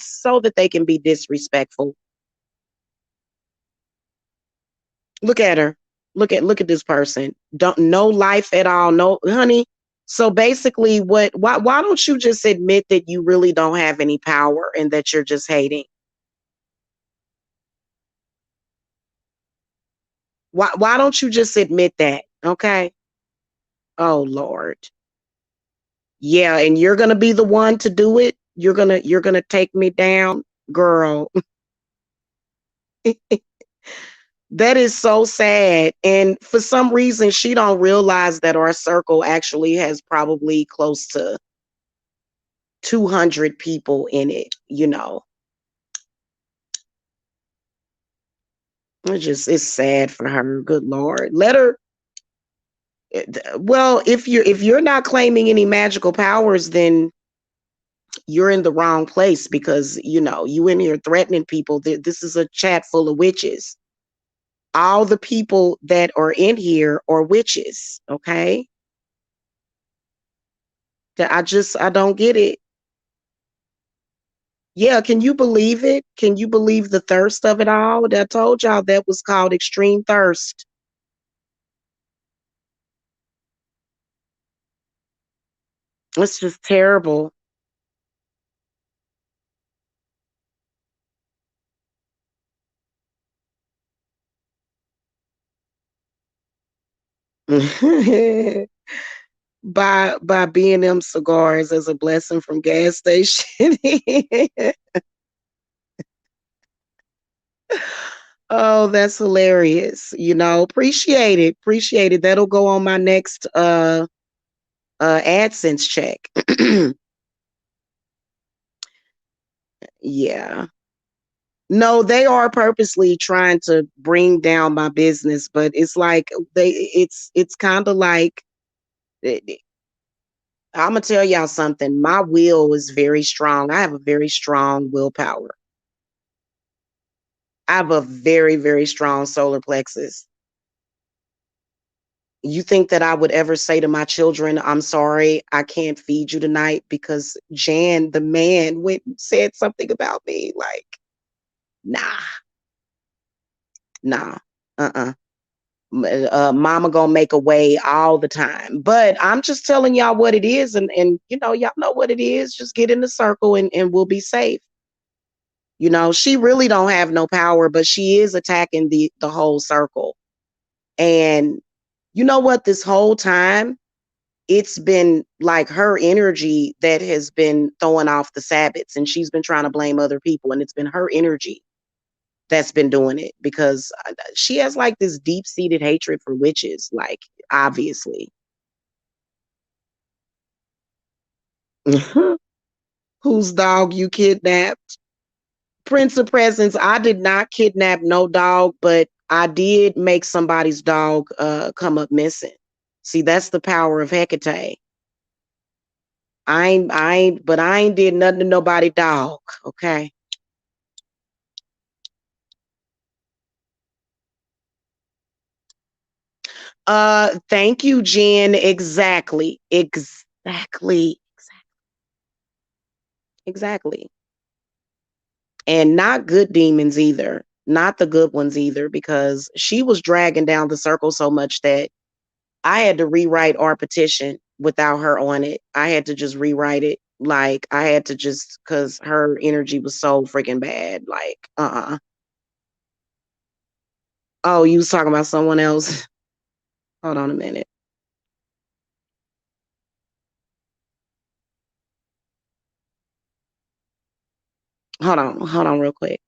so that they can be disrespectful. Look at her. Look at this person. Don't no life at all. No, honey. So basically, why don't you just admit that you really don't have any power and that you're just hating? Why don't you just admit that? Okay. Oh Lord. Yeah, and you're gonna be the one to do it. You're gonna take me down, girl. That is so sad. And for some reason, she don't realize that our circle actually has probably close to 200 people in it. It's sad for her. Good Lord. Let her. Well, if you're not claiming any magical powers, then you're in the wrong place, because you in here threatening people. This is a chat full of witches. All the people that are in here are witches, okay? That I don't get it. Yeah, can you believe it? Can you believe the thirst of it all? I told y'all that was called extreme thirst. It's just terrible. By B&M cigars as a blessing from gas station. Oh, that's hilarious. Appreciate it. Appreciate it. That'll go on my next AdSense check. Yeah. No, they are purposely trying to bring down my business, but it's like it's kind of like I'm gonna tell y'all something. My will is very strong. I have a very strong willpower. I have a very, very strong solar plexus. You think that I would ever say to my children, I'm sorry, I can't feed you tonight because Jan, the man, went and said something about me? Like, nah, nah, uh-uh. Mama gonna make a way all the time. But I'm just telling y'all what it is, and y'all know what it is. Just get in the circle and we'll be safe. She really don't have no power, but she is attacking the whole circle. And you know what? This whole time, it's been like her energy that has been throwing off the Sabbats, and she's been trying to blame other people, and it's been her energy that's been doing it because she has like this deep-seated hatred for witches, like obviously. Whose dog you kidnapped? Prince of Presents. I did not kidnap no dog, but I did make somebody's dog come up missing. See, that's the power of Hecate. But I ain't did nothing to nobody dog. Okay. Thank you, Jen. Exactly. Exactly. Exactly. And not good demons either. Not the good ones either, because she was dragging down the circle so much that I had to rewrite our petition without her on it. I had to just rewrite it. Like I had to just because her energy was so freaking bad. Like, Oh, you was talking about someone else. Hold on a minute. Hold on real quick.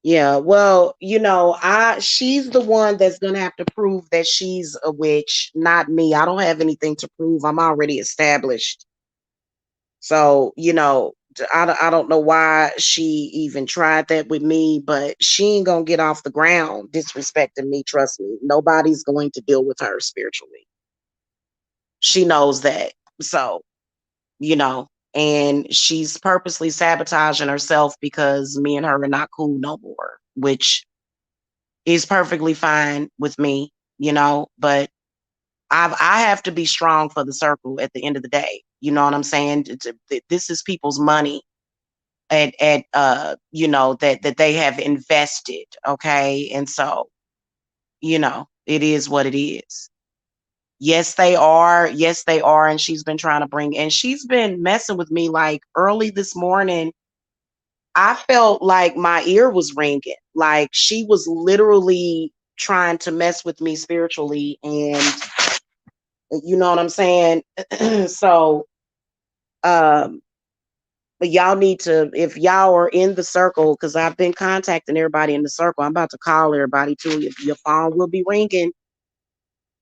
Yeah, well, she's the one that's gonna have to prove that she's a witch, not me. I don't have anything to prove. I'm already established. So, I don't know why she even tried that with me, but she ain't gonna get off the ground disrespecting me. Trust me. Nobody's going to deal with her spiritually. She knows that. So, and she's purposely sabotaging herself because me and her are not cool no more, which is perfectly fine with me, but I have to be strong for the circle at the end of the day. You know what I'm saying? This is people's money that they have invested, okay? And so, it is what it is. Yes, they are. Yes, they are. And she's been trying to and she's been messing with me like early this morning. I felt like my ear was ringing. Like she was literally trying to mess with me spiritually. And you know what I'm saying? So, um, but y'all need to, if y'all are in the circle, because I've been contacting everybody in the circle. I'm about to call everybody too. Your phone will be ringing.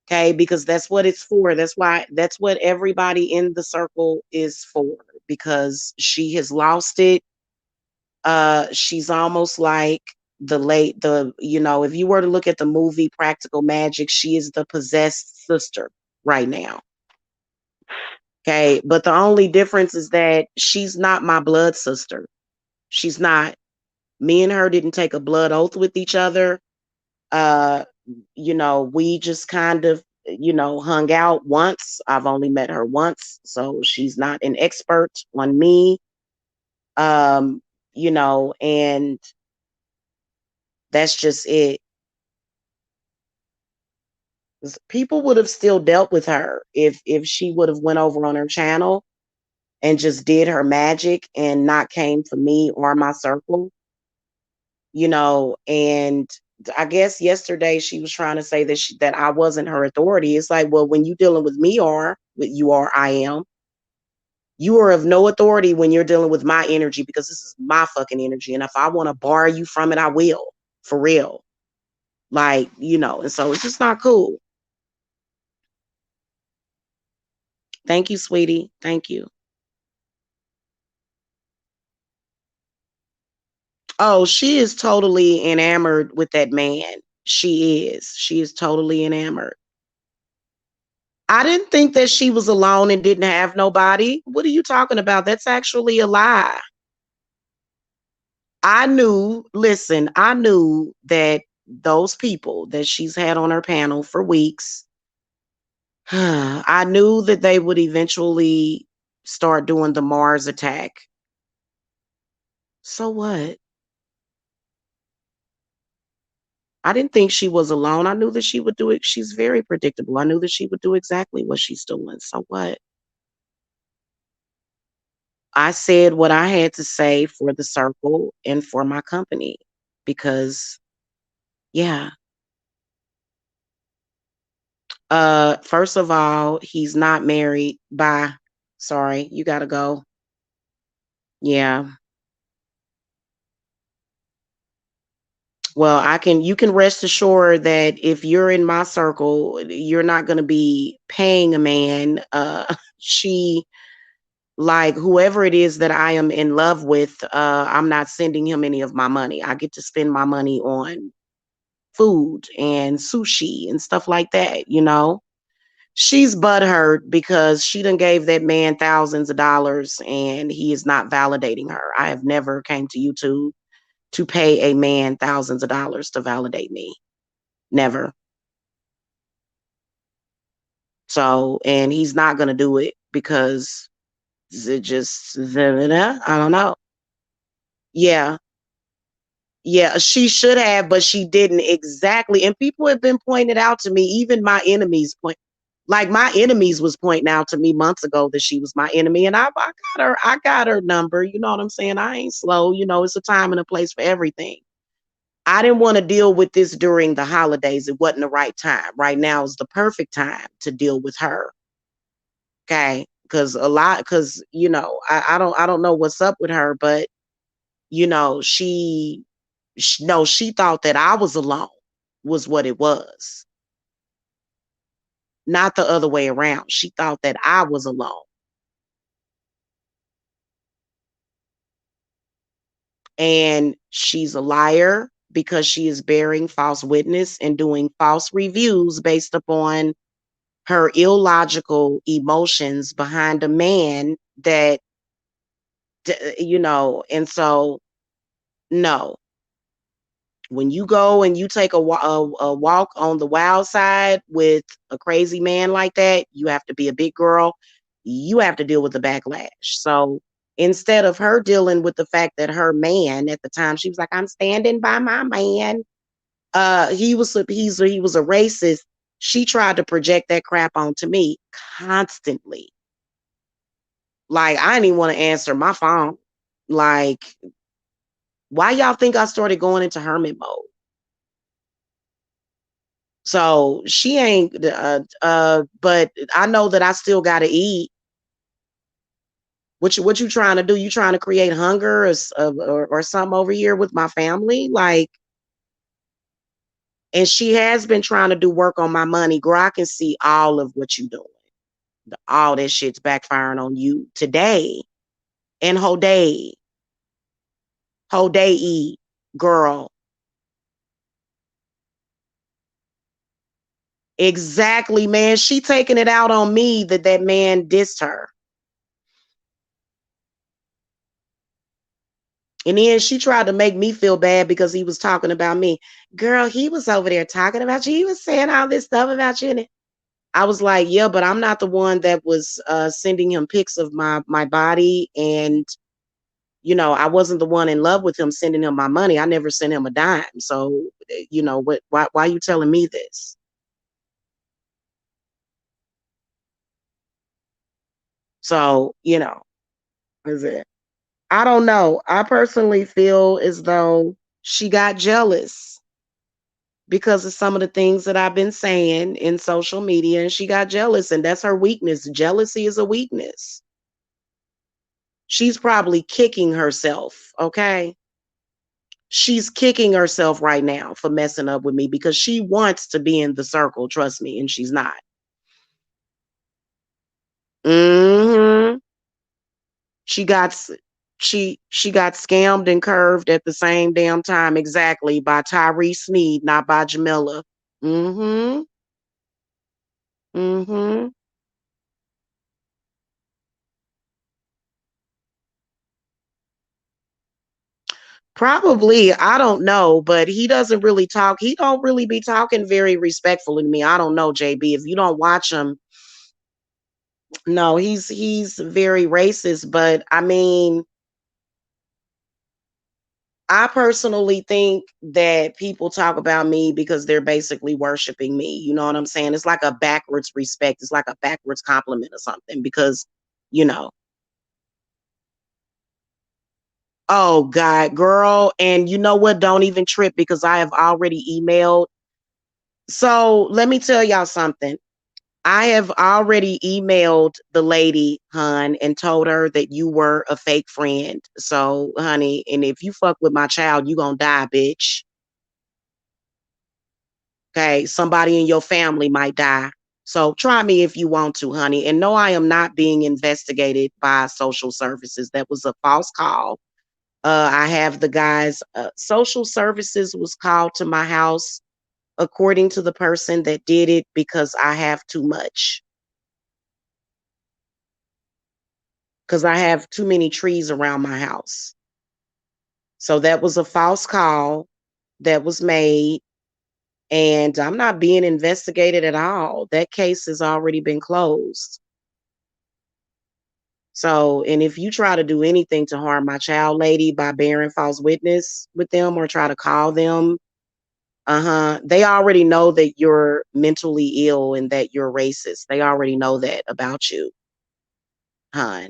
Okay, because that's what it's for. That's what everybody in the circle is for, because she has lost it. She's almost like if you were to look at the movie Practical Magic, she is the possessed sister right now. Okay. But the only difference is that she's not my blood sister. She's not. Me and her didn't take a blood oath with each other. Uh, we just kind of, hung out once. I've only met her once, so she's not an expert on me. Um, and that's just it. People would have still dealt with her if she would have went over on her channel and just did her magic and not came for me or my circle, and I guess yesterday she was trying to say that I wasn't her authority. It's like, well, when you dealing with me, I am. You are of no authority when you're dealing with my energy, because this is my fucking energy. And if I want to bar you from it, I will. For real. Like, and so it's just not cool. Thank you, sweetie. Thank you. Oh, she is totally enamored with that man. She is. She is totally enamored. I didn't think that she was alone and didn't have nobody. What are you talking about? That's actually a lie. I knew that those people that she's had on her panel for weeks, I knew that they would eventually start doing the Mars attack. So what? I didn't think she was alone. I knew that she would do it. She's very predictable. I knew that she would do exactly what she's doing. So what? I said what I had to say for the circle and for my company because, yeah. First of all, he's not married. Bye. Sorry, you gotta go. Yeah. Well, you can rest assured that if you're in my circle, you're not gonna be paying a man. She like whoever it is that I am in love with, I'm not sending him any of my money. I get to spend my money on food and sushi and stuff like that. She's butthurt because she done gave that man thousands of dollars and he is not validating her. I have never came to YouTube to pay a man thousands of dollars to validate me. Never. So, and he's not going to do it because it just, I don't know. Yeah. Yeah, she should have, but she didn't exactly. And people have been pointed out to me, even my enemies like my enemies was pointing out to me months ago that she was my enemy. And I got her number. You know what I'm saying? I ain't slow. It's a time and a place for everything. I didn't want to deal with this during the holidays. It wasn't the right time. Right now is the perfect time to deal with her. Okay. I don't know what's up with her, but she thought that I was alone was what it was. Not the other way around. She thought that I was alone. And she's a liar because she is bearing false witness and doing false reviews based upon her illogical emotions behind a man that, and so, no. When you go and you take a walk on the wild side with a crazy man like that, you have to be a big girl. You have to deal with the backlash. So instead of her dealing with the fact that her man at the time, she was like, "I'm standing by my man." He was a racist. She tried to project that crap onto me constantly. Like I didn't even want to answer my phone. Like, why y'all think I started going into hermit mode? So she ain't, but I know that I still got to eat. What you trying to do? You trying to create hunger or something over here with my family? Like, and she has been trying to do work on my money. Girl, I can see all of what you doing. All that shit's backfiring on you today. And whole day, girl. Exactly, man. She taking it out on me that that man dissed her. And then she tried to make me feel bad because he was talking about me. Girl, he was over there talking about you. He was saying all this stuff about you. And I was like, yeah, but I'm not the one that was sending him pics of my body. And, I wasn't the one in love with him sending him my money. I never sent him a dime. So, why are you telling me this? So, is it? I don't know. I personally feel as though she got jealous because of some of the things that I've been saying in social media, and she got jealous, and that's her weakness. Jealousy is a weakness. She's probably kicking herself, okay? She's kicking herself right now for messing up with me because she wants to be in the circle, trust me, and she's not. Mhm. She got s- she got scammed and curved at the same damn time, exactly, by Tyree Sneed, not by Jamila. Mhm. Mhm. Probably, I don't know, but he doesn't really talk. He don't really be talking very respectful to me. I don't know, JB. If you don't watch him, no, he's very racist. But I mean, I personally think that people talk about me because they're basically worshiping me. You know what I'm saying? It's like a backwards respect. It's like a backwards compliment or something because, you know, oh God, girl. And you know what? Don't even trip because I have already emailed. So let me tell y'all something. I have already emailed the lady, hun, and told her that you were a fake friend. So, honey, and if you fuck with my child, you gonna die, bitch. Okay, somebody in your family might die. So try me if you want to, honey. And no, I am not being investigated by social services. That was a false call. I have the guys, social services was called to my house according to the person that did it because I have too much. Because I have too many trees around my house. So that was a false call that was made. And I'm not being investigated at all. That case has already been closed. So, and if you try to do anything to harm my child, lady, by bearing false witness with them or try to call them, they already know that you're mentally ill and that you're racist. They already know that about you, hon.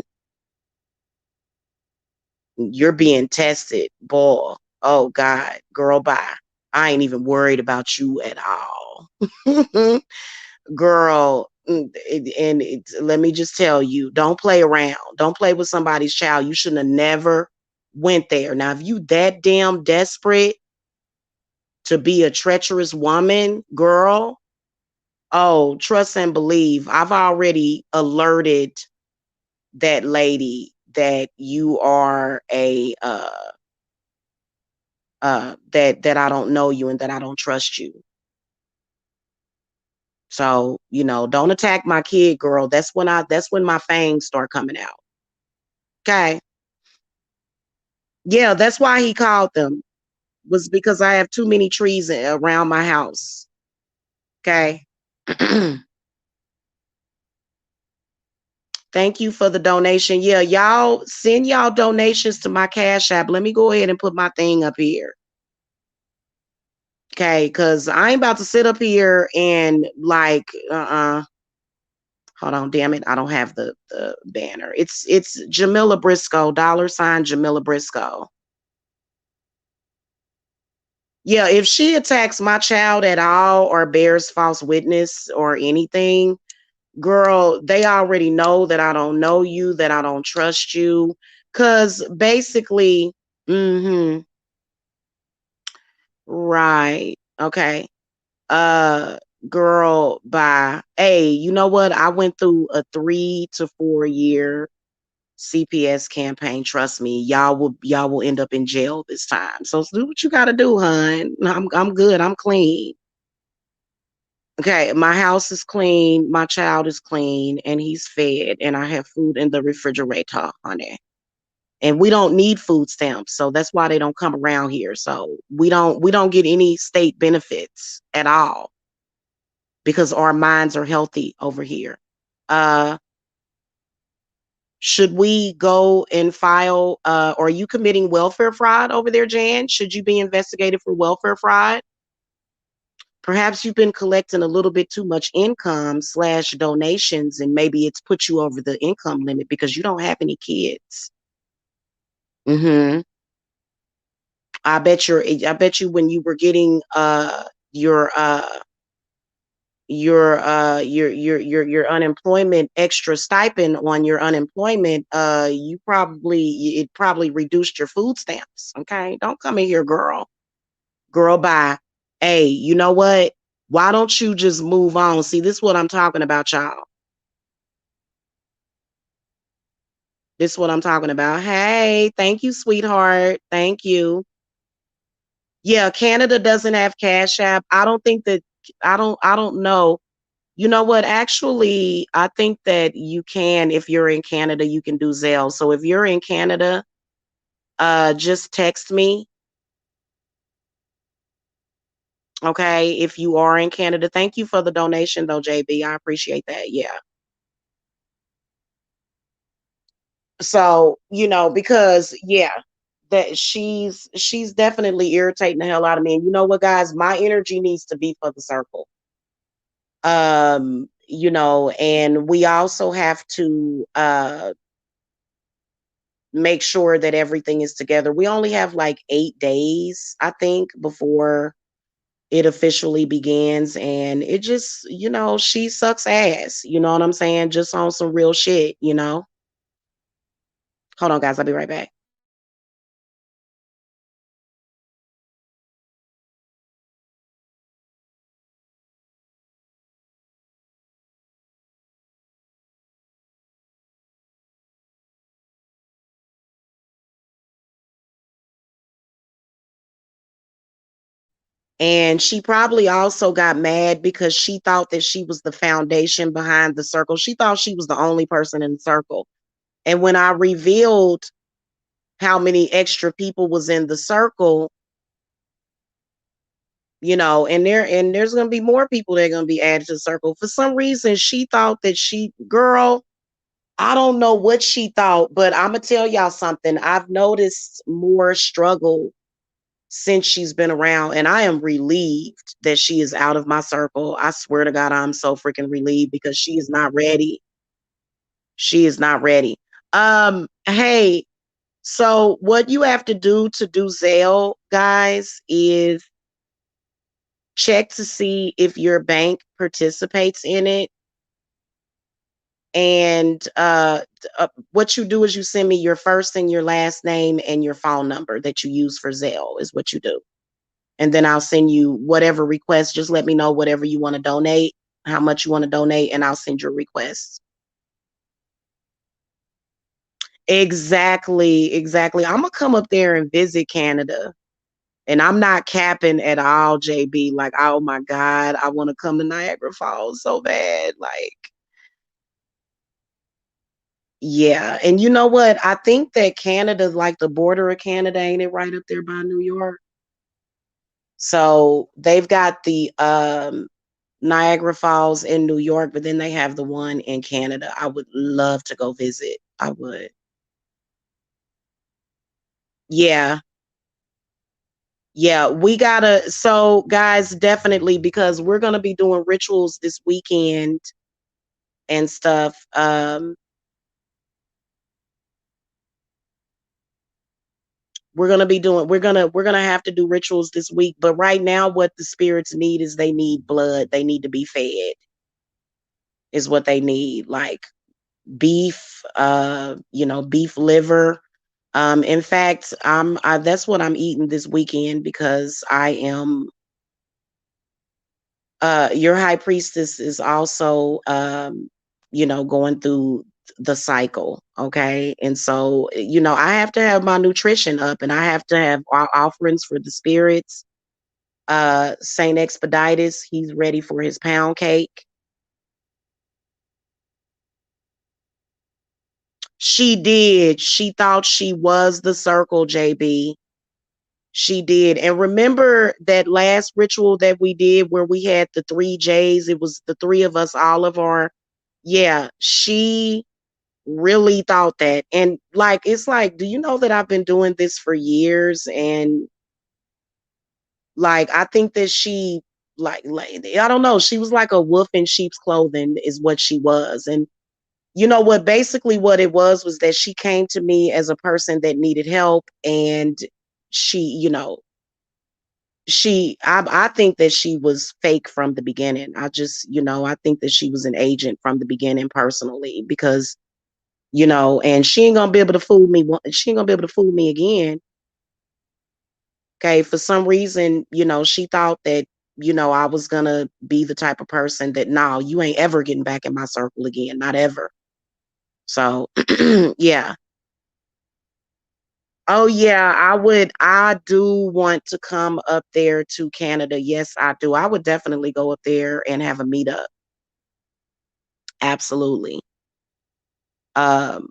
You're being tested, boy. Oh God, girl, bye. I ain't even worried about you at all. Girl, let me just tell you, don't play around. Don't play with somebody's child. You shouldn't have never went there. Now, if you that damn desperate to be a treacherous woman, girl, oh, trust and believe. I've already alerted that lady that you are a that I don't know you and that I don't trust you. So, don't attack my kid, girl. That's when my fangs start coming out. Okay. Yeah, that's why he called them. Was because I have too many trees around my house. Okay. Thank you for the donation. Yeah, y'all send y'all donations to my Cash App. Let me go ahead and put my thing up here. Okay, because I ain't about to sit up here and like hold on, damn it. I don't have the banner. It's Jamila Briscoe, $ Jamila Briscoe. Yeah, if she attacks my child at all or bears false witness or anything, girl, they already know that I don't know you, that I don't trust you. Cause basically, mm-hmm, right. Okay. Uh girl, bye. Hey, you know what? I went through a 3 to 4 year CPS campaign. Trust me, y'all will end up in jail this time. So do what you gotta do, hun. I'm good. I'm clean. Okay, my house is clean, my child is clean, and he's fed, and I have food in the refrigerator, honey. And we don't need food stamps, so that's why they don't come around here. So we don't get any state benefits at all because our minds are healthy over here. Uh, should we go and file? Are you committing welfare fraud over there, Jan? Should you be investigated for welfare fraud? Perhaps you've been collecting a little bit too much income slash donations, and maybe it's put you over the income limit because you don't have any kids. Mm-hmm. I bet you when you were getting your your unemployment extra stipend on your unemployment, you probably it probably reduced your food stamps. Okay, don't come in here, girl, bye. Hey, you know what, why don't you just move on? See, this is what I'm talking about, y'all. This is what I'm talking about. Hey, thank you, sweetheart, thank you. Yeah, Canada doesn't have Cash App. I don't think that, I don't know. You know what? Actually, I think that you can, if you're in Canada, you can do Zelle. So if you're in Canada, just text me. Okay. If you are in Canada, thank you for the donation though, JB. I appreciate that. Yeah. So, because yeah, that she's definitely irritating the hell out of me. And you know what, guys? My energy needs to be for the circle. And we also have to make sure that everything is together. We only have like 8 days, I think, before it officially begins. And it just, she sucks ass. You know what I'm saying? Just on some real shit. Hold on, guys. I'll be right back. And she probably also got mad because she thought that she was the foundation behind the circle. She thought she was the only person in the circle. And when I revealed how many extra people was in the circle, and there's gonna be more people that are gonna be added to the circle. For some reason, she thought that girl, I don't know what she thought, but I'm gonna tell y'all something. I've noticed more struggle since she's been around, and I am relieved that she is out of my circle. I swear to God, I'm so freaking relieved because she is not ready. She is not ready. Hey, so what you have to do Zelle, guys, is check to see if your bank participates in it. And what you do is you send me your first and your last name and your phone number that you use for Zelle is what you do. And then I'll send you whatever request. Just let me know whatever you want to donate, how much you want to donate, and I'll send your requests. Exactly. I'm gonna come up there and visit Canada. And I'm not capping at all, JB. Like, oh my God, I want to come to Niagara Falls so bad. Like, yeah. And you know what? I think that Canada's like the border of Canada, ain't it, right up there by New York? So they've got the Niagara Falls in New York, but then they have the one in Canada. I would love to go visit. I would. Yeah. Yeah, we gotta, so guys, definitely, because we're gonna be doing rituals this weekend and stuff. We're gonna have to do rituals this week, but right now what the spirits need is they need blood. They need to be fed, is what they need. Like beef, beef liver. In fact, that's what I'm eating this weekend because I am your high priestess is also going through the cycle. Okay, and so I have to have my nutrition up, and I have to have offerings for the spirits. Saint Expeditus, he's ready for his pound cake. She did. She thought she was the circle, JB. She did. And remember that last ritual that we did where we had the three J's? It was the three of us, all of our, yeah, she really thought that. And like, it's like, do you know that I've been doing this for years? And like, I think that she, like, I don't know, she was like a wolf in sheep's clothing, is what she was. And you know what, basically what it was that she came to me as a person that needed help. And she, I think that she was fake from the beginning. I just, I think that she was an agent from the beginning personally, because, and she ain't gonna be able to fool me. She ain't gonna be able to fool me again. Okay. For some reason, she thought that, I was gonna be the type of person that, no, you ain't ever getting back in my circle again. Not ever. So yeah. Oh yeah, I do want to come up there to Canada. Yes, I do. I would definitely go up there and have a meetup. Absolutely. Um,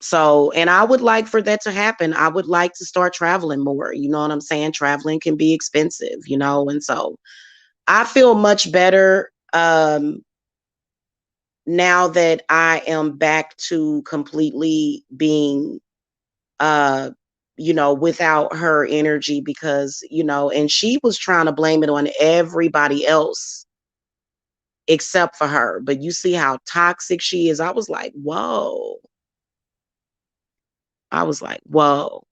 so, and I would like for that to happen. I would like to start traveling more. You know what I'm saying? Traveling can be expensive, and so I feel much better now that I am back to completely being uh without her energy, because and she was trying to blame it on everybody else except for her. But you see how toxic she is. I was like, whoa. I was like, whoa.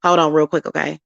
Hold on real quick, okay?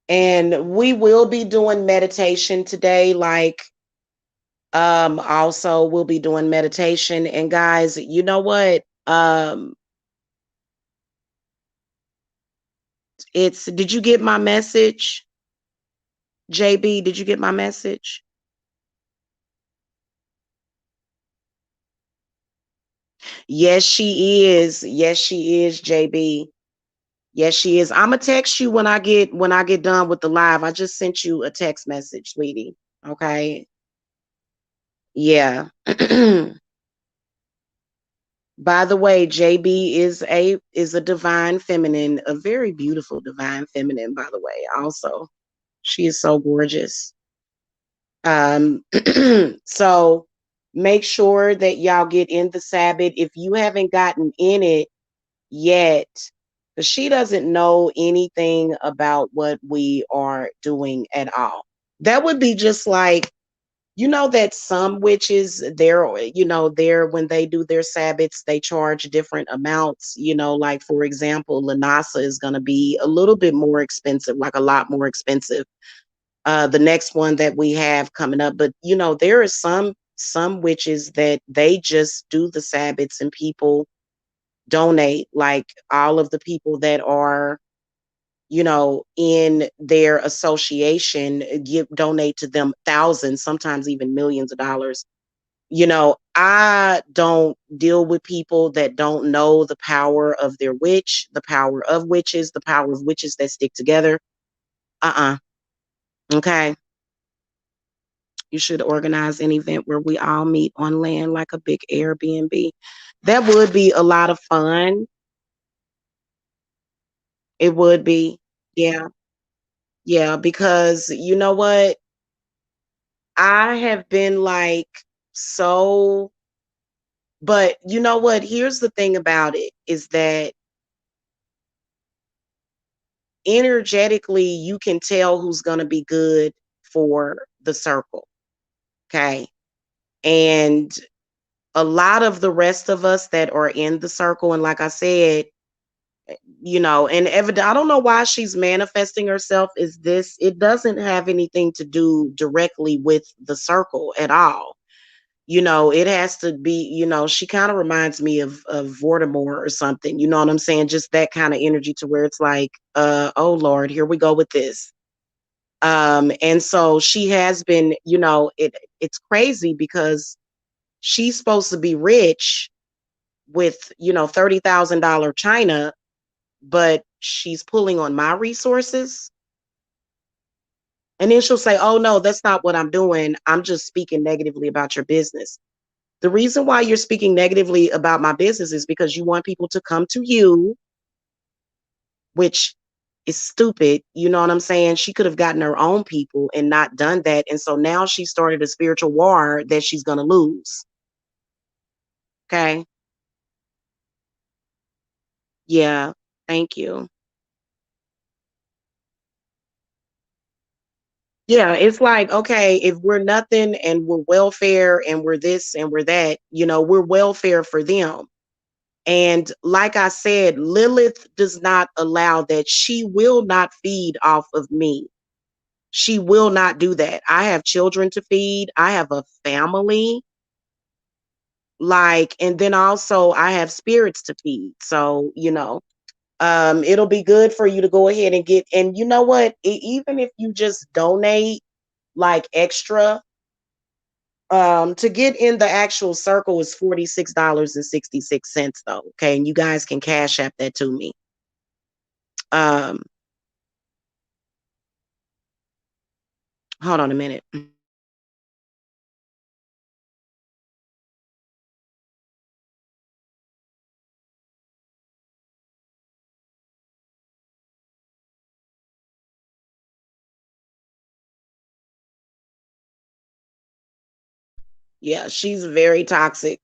And we will be doing meditation today. Like, also we'll be doing meditation. And guys, you know what? It's Did you get my message? JB, did you get my message? Yes, she is. Yes, she is, JB. Yes, she is. I'm gonna text you when I get done with the live. I just sent you a text message, sweetie. Okay. Yeah. By the way, JB is a divine feminine, a very beautiful divine feminine, by the way. Also, she is so gorgeous. Um, so make sure that y'all get in the Sabbath. If you haven't gotten in it yet, because she doesn't know anything about what we are doing at all. That would be just like, that some witches, they're when they do their Sabbats, they charge different amounts. Like for example, Lanasa is going to be a little bit more expensive, like a lot more expensive. The next one that we have coming up, but there are some witches that they just do the Sabbats and people donate, like all of the people that are in their association donate to them thousands, sometimes even millions of dollars. I don't deal with people that don't know the power of their witch, the power of witches, the power of witches that stick together. Okay. You should organize an event where we all meet on land, like a big Airbnb. That would be a lot of fun. It would be. Yeah. Yeah, because you know what? I have been like, so, but you know what? Here's the thing about it, is that energetically you can tell who's going to be good for the circle. Okay. And a lot of the rest of us that are in the circle, and like I said, and evident, I don't know why she's manifesting herself is this. It doesn't have anything to do directly with the circle at all. It has to be, she kind of reminds me of Voldemort or something. You know what I'm saying? Just that kind of energy to where it's like, oh Lord, here we go with this. And so she has been, it's crazy because she's supposed to be rich with, $30,000 China, but she's pulling on my resources. And then she'll say, oh no, that's not what I'm doing. I'm just speaking negatively about your business. The reason why you're speaking negatively about my business is because you want people to come to you, which is stupid. You know what I'm saying? She could have gotten her own people and not done that. And so now she started a spiritual war that she's going to lose. Okay. Yeah. Thank you. Yeah. It's like, okay, if we're nothing and we're welfare and we're this and we're that, we're welfare for them. And like I said, Lilith does not allow that. She will not feed off of me. She will not do that. I have children to feed. I have a family. And then also I have spirits to feed. So, it'll be good for you to go ahead and get, and you know what? Even if you just donate like extra, to get in the actual circle is $46.66 though. Okay. And you guys can cash app that to me. Um, Hold on a minute. Yeah, she's very toxic.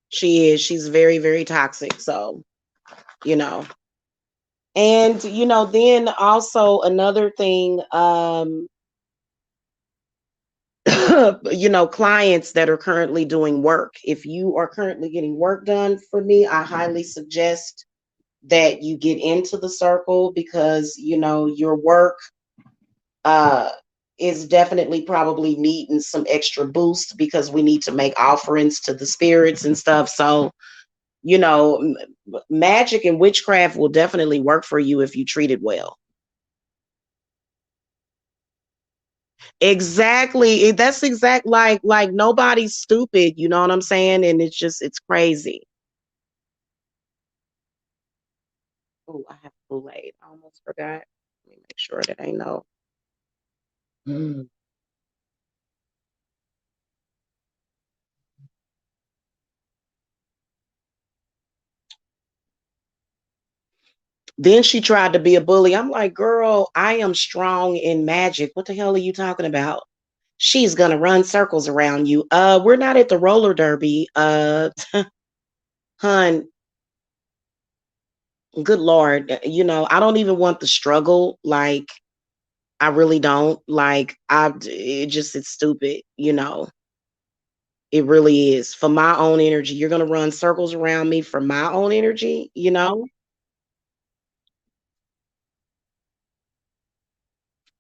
She is. She's very, very toxic. So, you know. And then also another thing, clients that are currently doing work. If you are currently getting work done for me, I highly suggest that you get into the circle because your work uh is definitely probably needing some extra boost because we need to make offerings to the spirits and stuff. So, magic and witchcraft will definitely work for you if you treat it well. Exactly. That's exact like nobody's stupid, you know what I'm saying? And it's crazy. Oh, I have Kool-Aid. I almost forgot. Let me make sure that I know. Mm. Then she tried to be a bully. I'm like, girl, I am strong in magic. What the hell are you talking about? She's gonna run circles around you. We're not at the roller derby. Hun, good Lord. I don't even want the struggle. Like, I really don't. Like, it's stupid. It really is. For my own energy. You're gonna run circles around me for my own energy.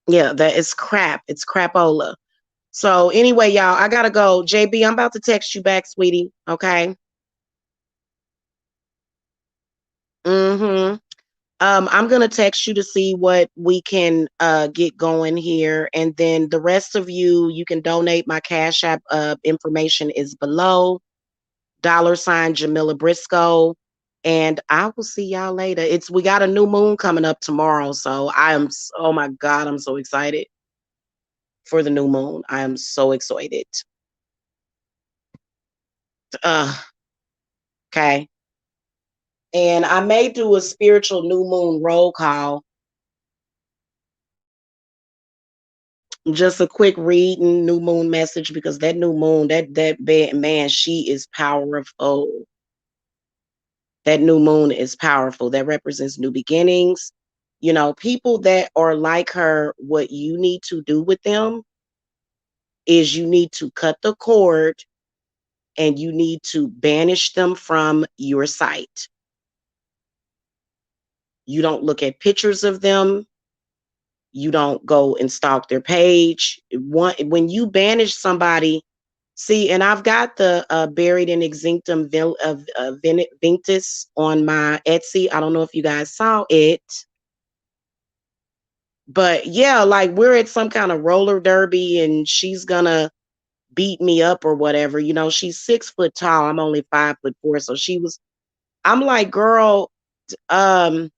Yeah, that is crap. It's crapola. So anyway, y'all, I gotta go. JB, I'm about to text you back, sweetie. Okay. Mm-hmm. I'm gonna text you to see what we can get going here, and then the rest of you can donate. My Cash App information is below. $ Jamila Briscoe, and I will see y'all later. We got a new moon coming up tomorrow, so oh my god, I'm so excited for the new moon. I am so excited. Uh, okay, and I may do a spiritual new moon roll call. Just a quick reading, new moon message, because that new moon, that bad man, she is powerful. That new moon is powerful. That represents new beginnings. People that are like her, what you need to do with them is you need to cut the cord and you need to banish them from your sight. You don't look at pictures of them. You don't go and stalk their page. When you banish somebody, see, and I've got the buried in extinctum of vinctus on my Etsy. I don't know if you guys saw it, but yeah, like we're at some kind of roller derby, and she's gonna beat me up or whatever. She's 6 foot tall. I'm only 5'4", so she was. I'm like, girl, um,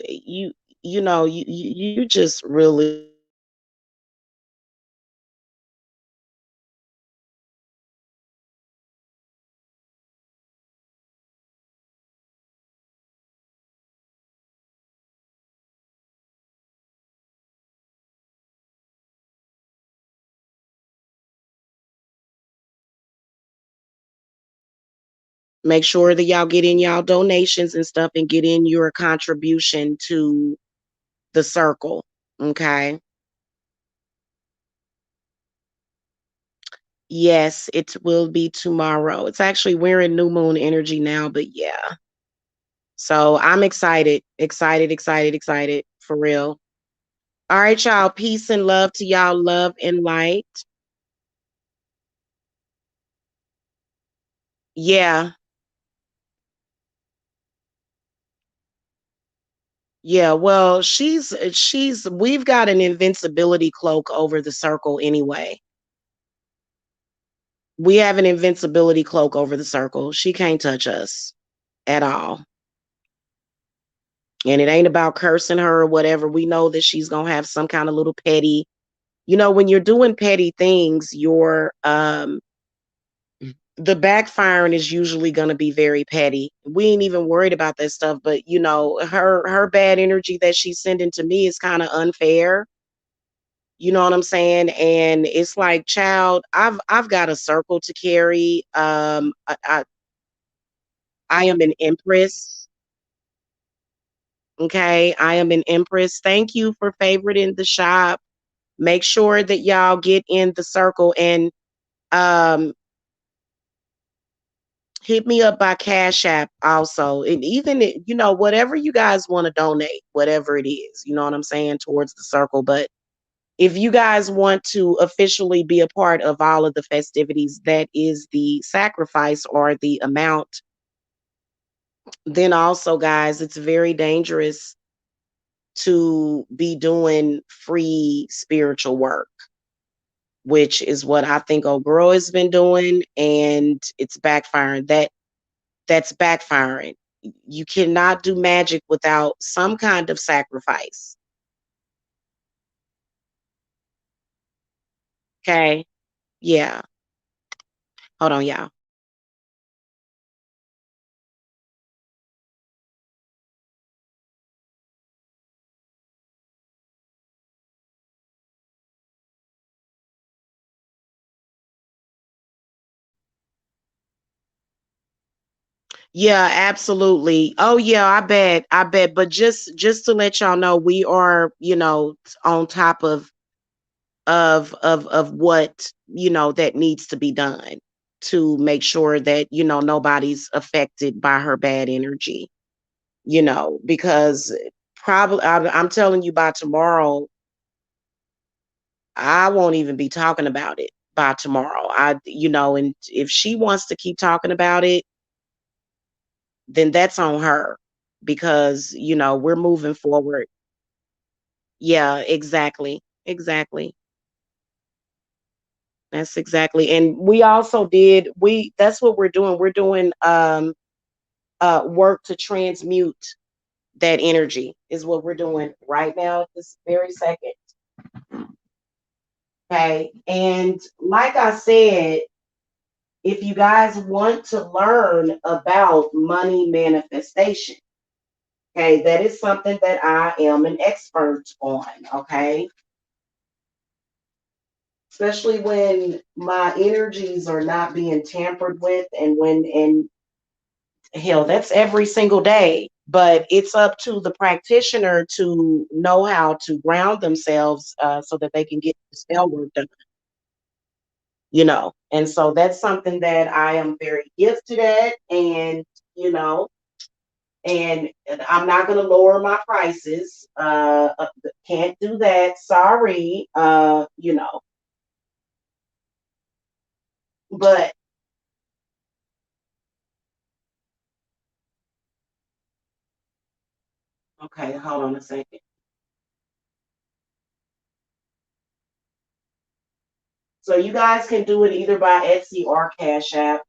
you you just really make sure that y'all get in y'all donations and stuff and get in your contribution to the circle. Okay. Yes, it will be tomorrow. It's actually we're in new moon energy now, but yeah. So I'm excited, excited, excited, excited for real. All right, y'all. Peace and love to y'all. Love and light. Yeah. Yeah. Well, we've got an invincibility cloak over the circle anyway. We have an invincibility cloak over the circle. She can't touch us at all. And it ain't about cursing her or whatever. We know that she's gonna have some kind of little petty. When you're doing petty things, the backfiring is usually gonna be very petty. We ain't even worried about that stuff, but her bad energy that she's sending to me is kind of unfair. You know what I'm saying? And it's like, child, I've got a circle to carry. I am an empress. Okay. I am an empress. Thank you for favoriting the shop. Make sure that y'all get in the circle and um hit me up by Cash App also. And even whatever you guys want to donate, whatever it is, you know what I'm saying, towards the circle. But if you guys want to officially be a part of all of the festivities, that is the sacrifice or the amount. Then also, guys, it's very dangerous to be doing free spiritual work, which is what I think old girl has been doing, and it's backfiring. That's backfiring. You cannot do magic without some kind of sacrifice. Okay? Yeah. Hold on, y'all. Yeah, absolutely. Oh yeah, I bet. I bet. But just to let y'all know, we are, on top of what, that needs to be done to make sure that, nobody's affected by her bad energy, because probably I'm telling you by tomorrow, I won't even be talking about it by tomorrow. And if she wants to keep talking about it, then that's on her because, we're moving forward. Yeah, exactly. Exactly. That's exactly. And we also that's what we're doing. We're doing work to transmute that energy is what we're doing right now at this very second. Okay. And like I said, if you guys want to learn about money manifestation, okay, that is something that I am an expert on. Okay. Especially when my energies are not being tampered with and hell, that's every single day. But it's up to the practitioner to know how to ground themselves so that they can get the spell work done, you know. And so that's something that I am very gifted at, and you know, and I'm not going to lower my prices. Can't do that. Sorry. You know, but okay, hold on a second. So you guys can do it either by Etsy or Cash App.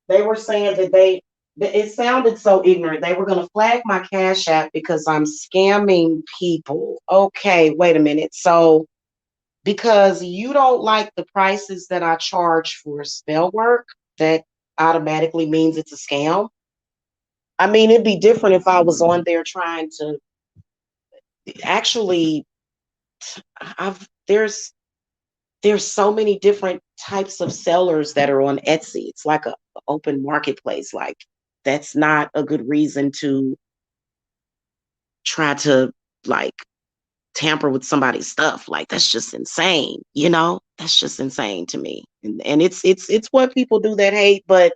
They were saying that it sounded so ignorant. They were going to flag my Cash App because I'm scamming people. Okay, wait a minute. So because you don't like the prices that I charge for spell work, that automatically means it's a scam. I mean, it'd be different if I was on there trying to actually. I've there's so many different types of sellers that are on Etsy. It's like a open marketplace. Like that's not a good reason to try to like tamper with somebody's stuff. Like that's just insane, you know? That's just insane to me. And it's what people do that hate, but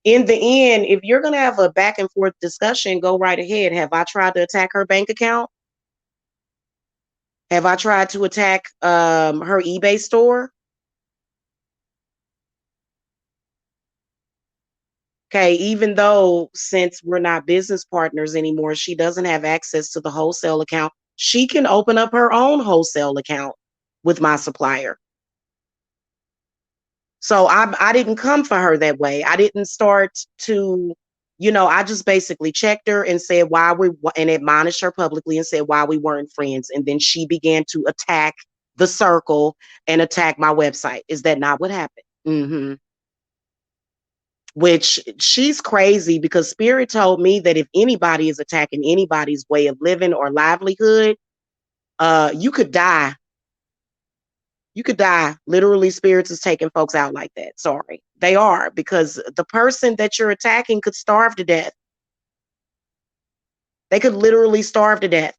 in the end, if you're gonna have a back and forth discussion, go right ahead. Have I tried to attack her bank account? Have I tried to attack her eBay store? Okay, even though since we're not business partners anymore, she doesn't have access to the wholesale account. She can open up her own wholesale account with my supplier. So I didn't come for her that way. I didn't start to, I just basically checked her and said why we and admonished her publicly and said why we weren't friends. And then she began to attack the circle and attack my website. Is that not what happened? Which she's crazy because Spirit told me that if anybody is attacking anybody's way of living or livelihood, you could die. You could die. Literally, Spirits is taking folks out like that. Sorry. They are, because the person that you're attacking could starve to death. They could literally starve to death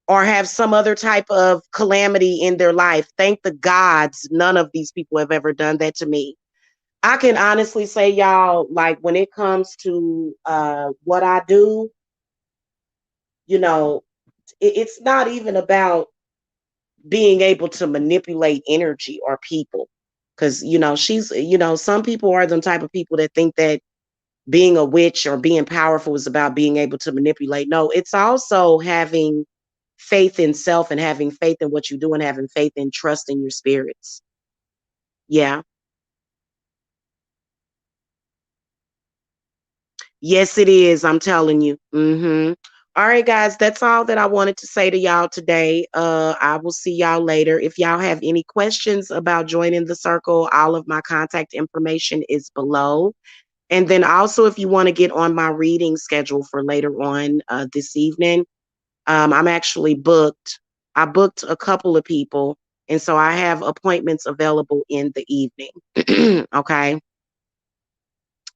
or have some other type of calamity in their life. Thank the gods, none of these people have ever done that to me. I can honestly say, y'all, like when it comes to what I do, you know, it's not even about being able to manipulate energy or people. Because, some people are the type of people that think that being a witch or being powerful is about being able to manipulate. No, it's also having faith in self and having faith in what you do and having faith and trust in your spirits. Yeah. Yes, it is. I'm telling you. All right, guys, that's all that I wanted to say to y'all today. I will see y'all later. If y'all have any questions about joining the circle, all of my contact information is below. And then also, if you want to get on my reading schedule for later on this evening, I'm actually booked. I booked a couple of people, and so I have appointments available in the evening. Okay.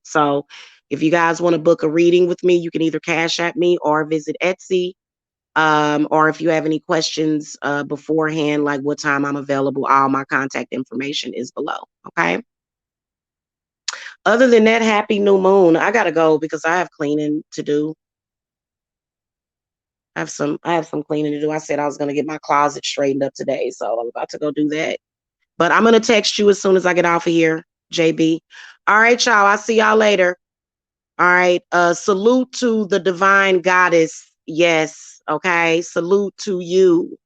So if you guys want to book a reading with me, you can either Cash at me or visit Etsy. Or if you have any questions beforehand, like what time I'm available, all my contact information is below. Okay. Other than that, happy new moon. I gotta go because I have cleaning to do. I have some cleaning to do. I said I was gonna get my closet straightened up today, so I'm about to go do that. But I'm gonna text you as soon as I get off of here, JB. All right, y'all. I'll see y'all later. All right. Salute to the divine goddess. Yes. Okay. Salute to you.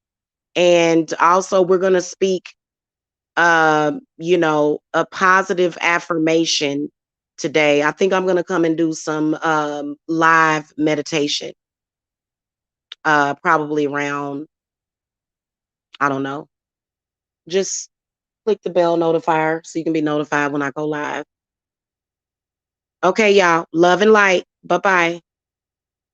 And also we're gonna speak a positive affirmation today. I think I'm gonna come and do some live meditation. Probably around, I don't know. Just click the bell notifier so you can be notified when I go live. Okay, y'all. Love and light. Bye-bye.